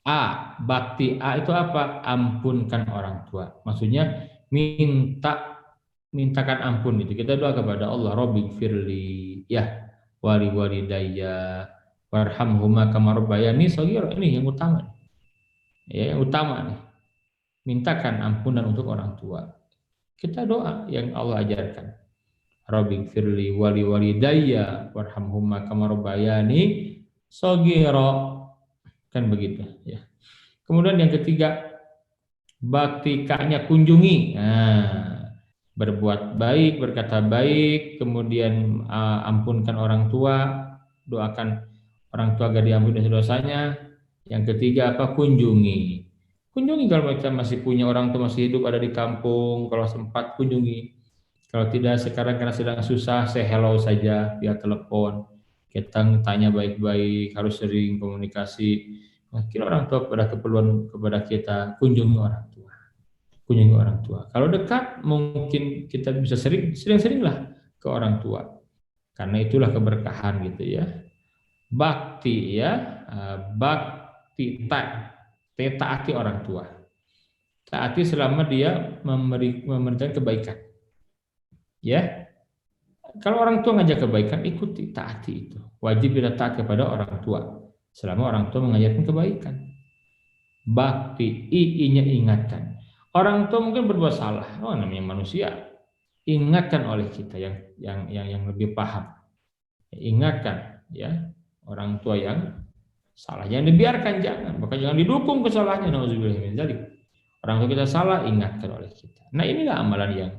A, bakti A itu apa? Ampunkan orang tua. Maksudnya mintakan ampun itu. Kita doa kepada Allah, Rabbighfirli ya wali walidayya warhamhuma kama rabbayani shaghira. Ini yang utama. Ya, yang utama nih. Mintakan ampunan untuk orang tua. Kita doa yang Allah ajarkan. Rabbighfirli wali walidayya warhamhuma kama rabbayani shaghira. Kan begitu ya. Kemudian yang ketiga, bakti K-nya kunjungi. Nah, berbuat baik, berkata baik, kemudian ampunkan orang tua, doakan orang tua agar diampuni dosanya. Yang ketiga apa? Kunjungi. Kunjungi kalau kita masih punya orang tua masih hidup ada di kampung, kalau sempat kunjungi. Kalau tidak sekarang karena sedang susah, say hello saja via telepon. Kita tanya baik-baik, harus sering komunikasi. Mungkin orang tua pada keperluan kepada kita, kunjungi orang tua. Kunjungi orang tua. Kalau dekat mungkin kita bisa sering-seringlah ke orang tua. Karena itulah keberkahan gitu ya. Bakti ya, bakti taati orang tua. Taati selama dia memberikan kebaikan. Ya, kalau orang tua ngajak kebaikan, ikuti, taati itu. Wajib kita taat kepada orang tua selama orang tua mengajarkan kebaikan. Bakti, I-nya ingatkan. Orang tua mungkin berbuat salah, namanya manusia. Ingatkan oleh kita yang lebih paham. Ingatkan, ya orang tua yang salah, jangan dibiarkan, bahkan jangan didukung kesalahannya. Nauzubillah min dzalik. Orang tua kita salah, ingatkan oleh kita. Nah inilah amalan yang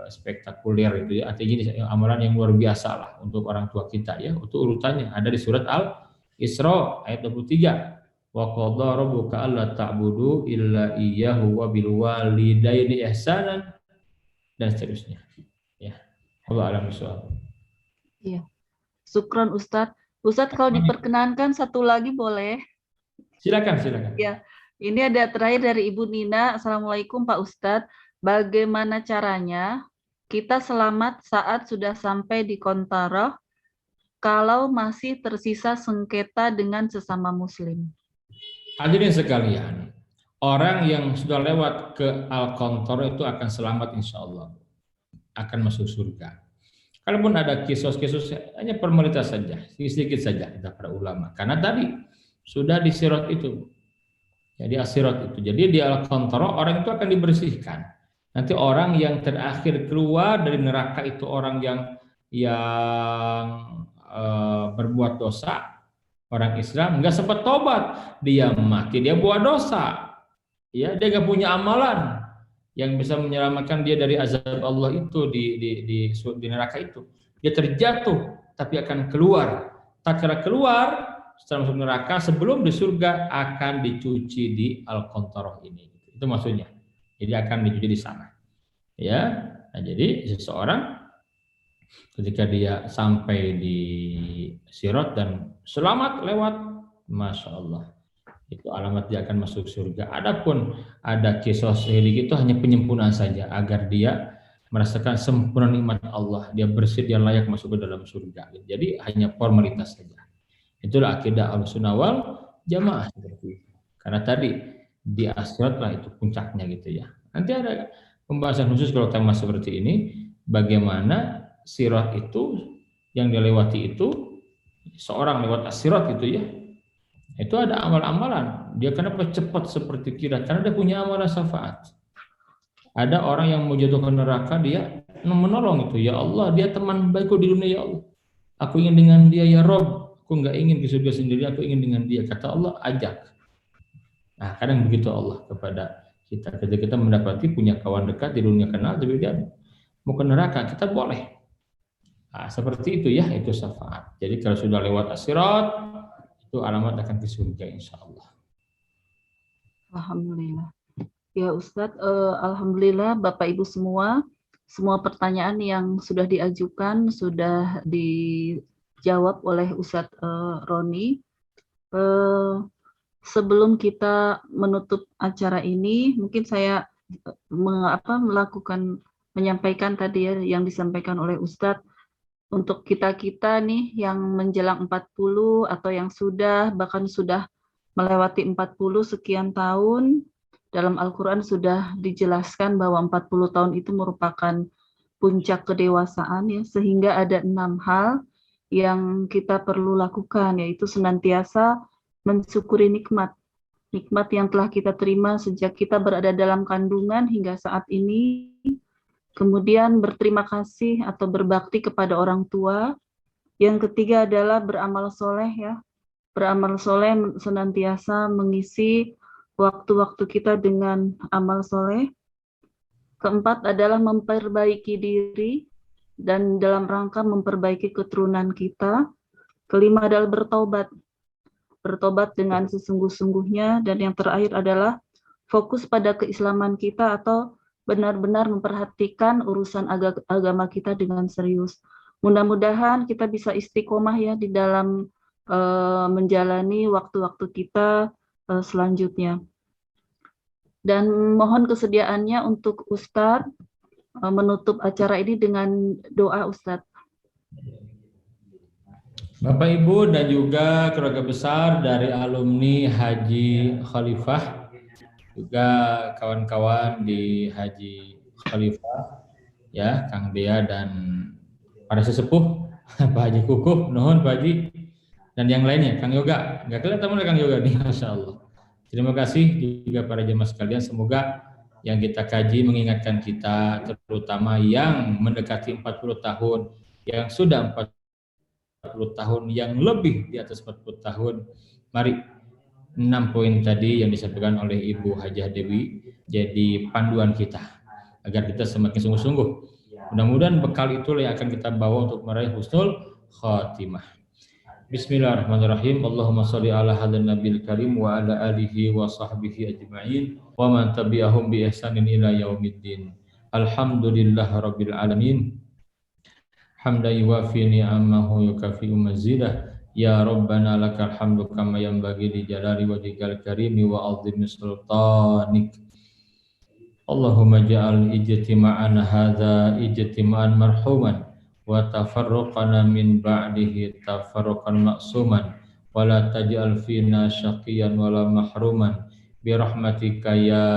spektakuler itu ya, artinya amalan yang luar biasa lah untuk orang tua kita ya. Untuk urutannya ada di surat Al-Isra ayat 23. Wa qadha rabbuka alla ta'budu illa iyyahu wa bil walidaini ihsanan dan seterusnya. Ya. Allah a'lam bishawab. Iya. Syukron Ustadz. Ustadz kalau diperkenankan satu lagi boleh? Silakan. Ya. Ini ada terakhir dari Ibu Nina. Assalamualaikum Pak Ustadz. Bagaimana caranya kita selamat saat sudah sampai di Kontaroh kalau masih tersisa sengketa dengan sesama muslim? Hadirin sekalian, orang yang sudah lewat ke Al-Qantar itu akan selamat insya Allah, akan masuk surga. Kalaupun ada kisos-kisos hanya formalitas saja, sedikit saja kata para ulama. Karena tadi sudah di sirat itu, jadi asirat itu. Jadi di Al-Qantar orang itu akan dibersihkan. Nanti orang yang terakhir keluar dari neraka itu orang yang berbuat dosa. Orang Islam nggak sempat tobat, dia mati, dia buat dosa, ya dia nggak punya amalan yang bisa menyelamatkan dia dari azab Allah itu di neraka itu. Dia terjatuh, tapi akan keluar. Tak kira keluar setelah masuk neraka, sebelum di surga akan dicuci di Al-Qantarah ini. Itu maksudnya. Jadi akan dicuci di sana. Ya, nah, jadi seseorang ketika dia sampai di sirat dan selamat lewat, masya Allah, itu alamat dia akan masuk surga. Adapun ada kisah sehilik itu hanya penyempurnaan saja agar dia merasakan sempurna nikmat Allah, dia bersih, dia layak masuk ke dalam surga. Jadi hanya formalitas saja. Itulah akidah Ahlussunnah wal Jamaah seperti itu. Karena tadi di akhirat lah itu puncaknya gitu ya. Nanti ada pembahasan khusus kalau tema seperti ini, bagaimana sirat itu yang dilewati itu, seorang lewat asirat itu ya, itu ada amal-amalan. Dia kenapa cepat seperti kilat? Karena dia punya amalan syafaat. Ada orang yang mau jatuh ke neraka, dia menolong itu. Ya Allah, dia teman baikku di dunia, ya Allah. Aku ingin dengan dia, ya Rob. Aku nggak ingin ke surga sendiri, aku ingin dengan dia. Kata Allah, ajak. Nah, kadang begitu Allah kepada kita. Ketika kita mendapati punya kawan dekat di dunia kenal, tapi dia mau ke neraka, kita boleh. Nah, seperti itu ya, itu syafaat. Jadi kalau sudah lewat asirat, itu alamat akan ke surga insya Allah. Alhamdulillah. Ya Ustadz, alhamdulillah Bapak Ibu semua pertanyaan yang sudah diajukan sudah dijawab oleh Ustadz Roni. Sebelum kita menutup acara ini, mungkin saya menyampaikan tadi ya yang disampaikan oleh Ustadz. Untuk kita-kita nih yang menjelang 40 atau yang bahkan sudah melewati 40 sekian tahun, dalam Al-Quran sudah dijelaskan bahwa 40 tahun itu merupakan puncak kedewasaan ya, sehingga ada 6 hal yang kita perlu lakukan, yaitu senantiasa mensyukuri nikmat yang telah kita terima sejak kita berada dalam kandungan hingga saat ini. Kemudian berterima kasih atau berbakti kepada orang tua. Yang ketiga adalah beramal soleh ya. Beramal soleh senantiasa mengisi waktu-waktu kita dengan amal soleh. Keempat adalah memperbaiki diri dan dalam rangka memperbaiki keturunan kita. Kelima adalah bertobat. Bertobat dengan sesungguh-sungguhnya. Dan yang terakhir adalah fokus pada keislaman kita atau benar-benar memperhatikan urusan agama kita dengan serius. Mudah-mudahan kita bisa istiqomah ya di dalam menjalani waktu-waktu kita selanjutnya. Dan mohon kesediaannya untuk Ustadz menutup acara ini dengan doa Ustadz. Bapak Ibu dan juga keluarga besar dari alumni Haji Khalifah, juga kawan-kawan di Haji Khalifah ya, Kang Dea dan para sesepuh Pak Haji Kukuh, nuhun Pak Haji dan yang lainnya, Kang Yoga, nggak kelihatan oleh Kang Yoga nih, Masya Allah. Terima kasih juga para jemaah sekalian, semoga yang kita kaji mengingatkan kita, terutama yang mendekati 40 tahun, yang sudah 40 tahun, yang lebih di atas 40 tahun, mari 6 poin tadi yang disampaikan oleh Ibu Hajah Dewi jadi panduan kita. agar kita semakin sungguh-sungguh. Mudah-mudahan bekal itulah yang akan kita bawa untuk meraih husnul khatimah. Bismillahirrahmanirrahim. Allahumma sholli ala hadan nabiyil karim wa ala alihi wa sahbihi ajma'in wa man tabi'ahum bi ihsanin ila yaumiddin. Alhamdulillah rabbil alamin. Hamdan yuwafi ni'amahu yukafi'u mazidah. Ya Rabbana lakal hamdu kama yanbaghi li jalali wajhikal karimi wa 'azimi sultanik. Allahumma ja'al ijtima'ana hadza ijtima'an marhuman wa tafarruqana min ba'dihi tafarruqan ma'suman wa la taj'al fina syaqiyan wa la mahruman bi rahmatika ya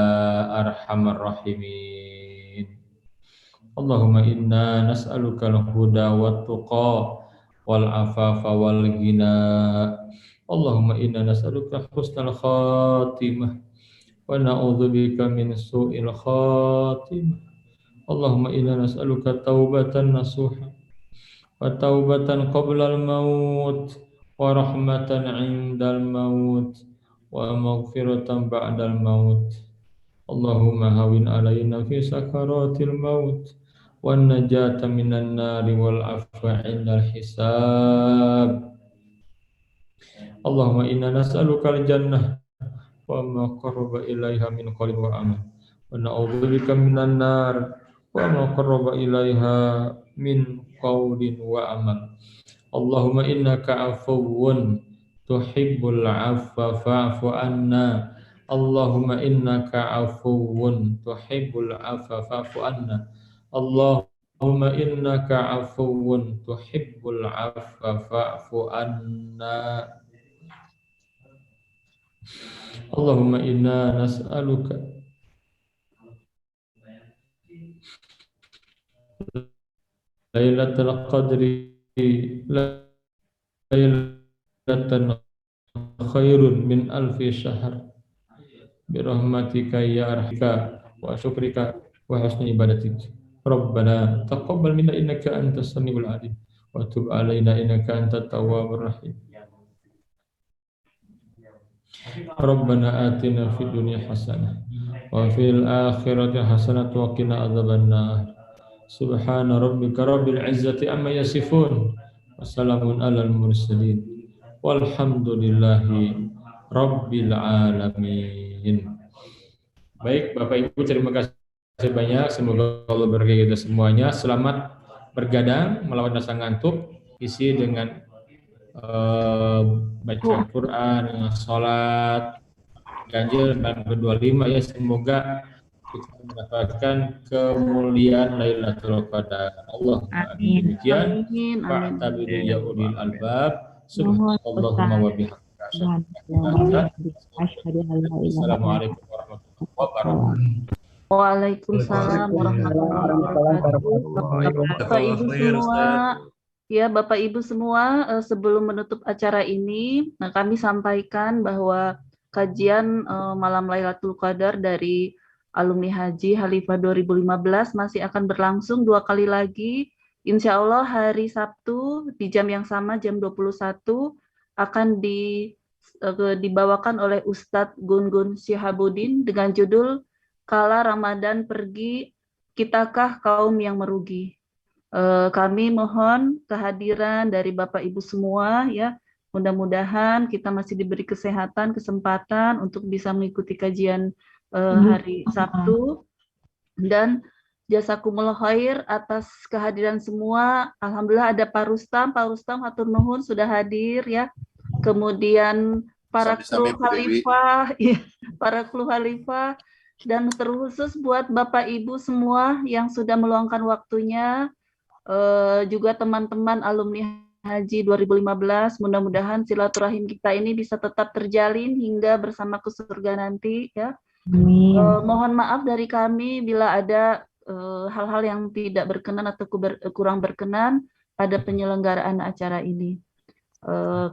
arhamar rahimin. Allahumma inna nas'aluka al-huda wat tuqa wal afafa wal ghina. Allahumma inna nas'aluka husnal khatimah wa na'udzubika min su'il khatimah. Allahumma inna nas'aluka taubatan nasuha wa taubatan qabla al-maut wa rahmatan 'indal maut wa maghfiratan ba'dal maut. Allahumma hawin 'alaina fi sakaratil maut wan najata minan nari wal afwa 'indal hisab. Allahumma inna nas'aluka al-jannah wa ma qarraba ilaiha min qawlin wa amal wa na'udzubika minan nar wa ma qarraba ilaiha min qawlin wa amal. Allahumma innaka afuwwun tuhibbul 'afwa fa'fu anna. Allahumma innaka afuwwun tuhibbul 'afwa fa'fu anna. Allahumma innaka afuwwun tuhibbul 'afwa fa'fu anna. Allahumma inna nas'aluka Lailatul Qadri lailatan khairun min alfi syahr birahmatika ya arhamka wa syukrika wa husni ibadatik. Rabbana taqabbal minna innaka antas samiul alim wa tub alaina innaka antat tawwabur rahim. Rabbana atina fid dunya hasanah wa fil akhirati hasanah wa qina adzabannar. Subhana rabbika rabbil izzati amma yasifun wa salamun alal mursalin walhamdulillahi rabbil alamin. Baik Bapak Ibu, terima kasih banyak. Semoga Allah berkahi kita semuanya. Selamat bergadang melawan rasa ngantuk, isi dengan baca Quran, sholat, ganjil dan ke-25 ya. Semoga kita mendapatkan kemuliaan Lailatul Qadar. Allahumma amin. Demikian. Fa'tabiru ya ulil albab. Subhanallahumma wa bihamdika. Assalamualaikum warahmatullahi wabarakatuh. Waalaikumsalam warahmatullahi wabarakatuh. Bapak Ibu semua, ya Bapak Ibu semua, sebelum menutup acara ini, kami sampaikan bahwa kajian malam Lailatul Qadar dari alumni Haji Khalifah 2015 masih akan berlangsung 2 kali lagi. Insya Allah hari Sabtu di jam yang sama, jam 21, akan dibawakan oleh Ustadz Gun-Gun Syihabuddin dengan judul Kala Ramadan Pergi, Kitakah Kaum yang Merugi. Kami mohon kehadiran dari Bapak Ibu semua ya. Mudah-mudahan kita masih diberi kesehatan, kesempatan untuk bisa mengikuti kajian hari Sabtu. Dan jazakumullah khair atas kehadiran semua. Alhamdulillah ada Pak Rustam hatur nuhun sudah hadir ya. Kemudian para kru khalifah, ya, para kru khalifah, dan terkhusus buat Bapak Ibu semua yang sudah meluangkan waktunya, juga teman-teman alumni Haji 2015. Mudah-mudahan silaturahim kita ini bisa tetap terjalin hingga bersama ke surga nanti ya. Mohon maaf dari kami bila ada hal-hal yang tidak berkenan atau kurang berkenan pada penyelenggaraan acara ini.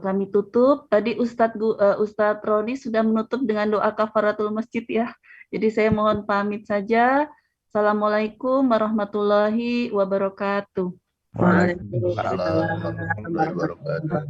Kami tutup. Tadi Ustadz Roni sudah menutup dengan doa kafaratul masjid ya. Jadi saya mohon pamit saja. Assalamualaikum warahmatullahi wabarakatuh. Waalaikumsalam warahmatullahi wabarakatuh.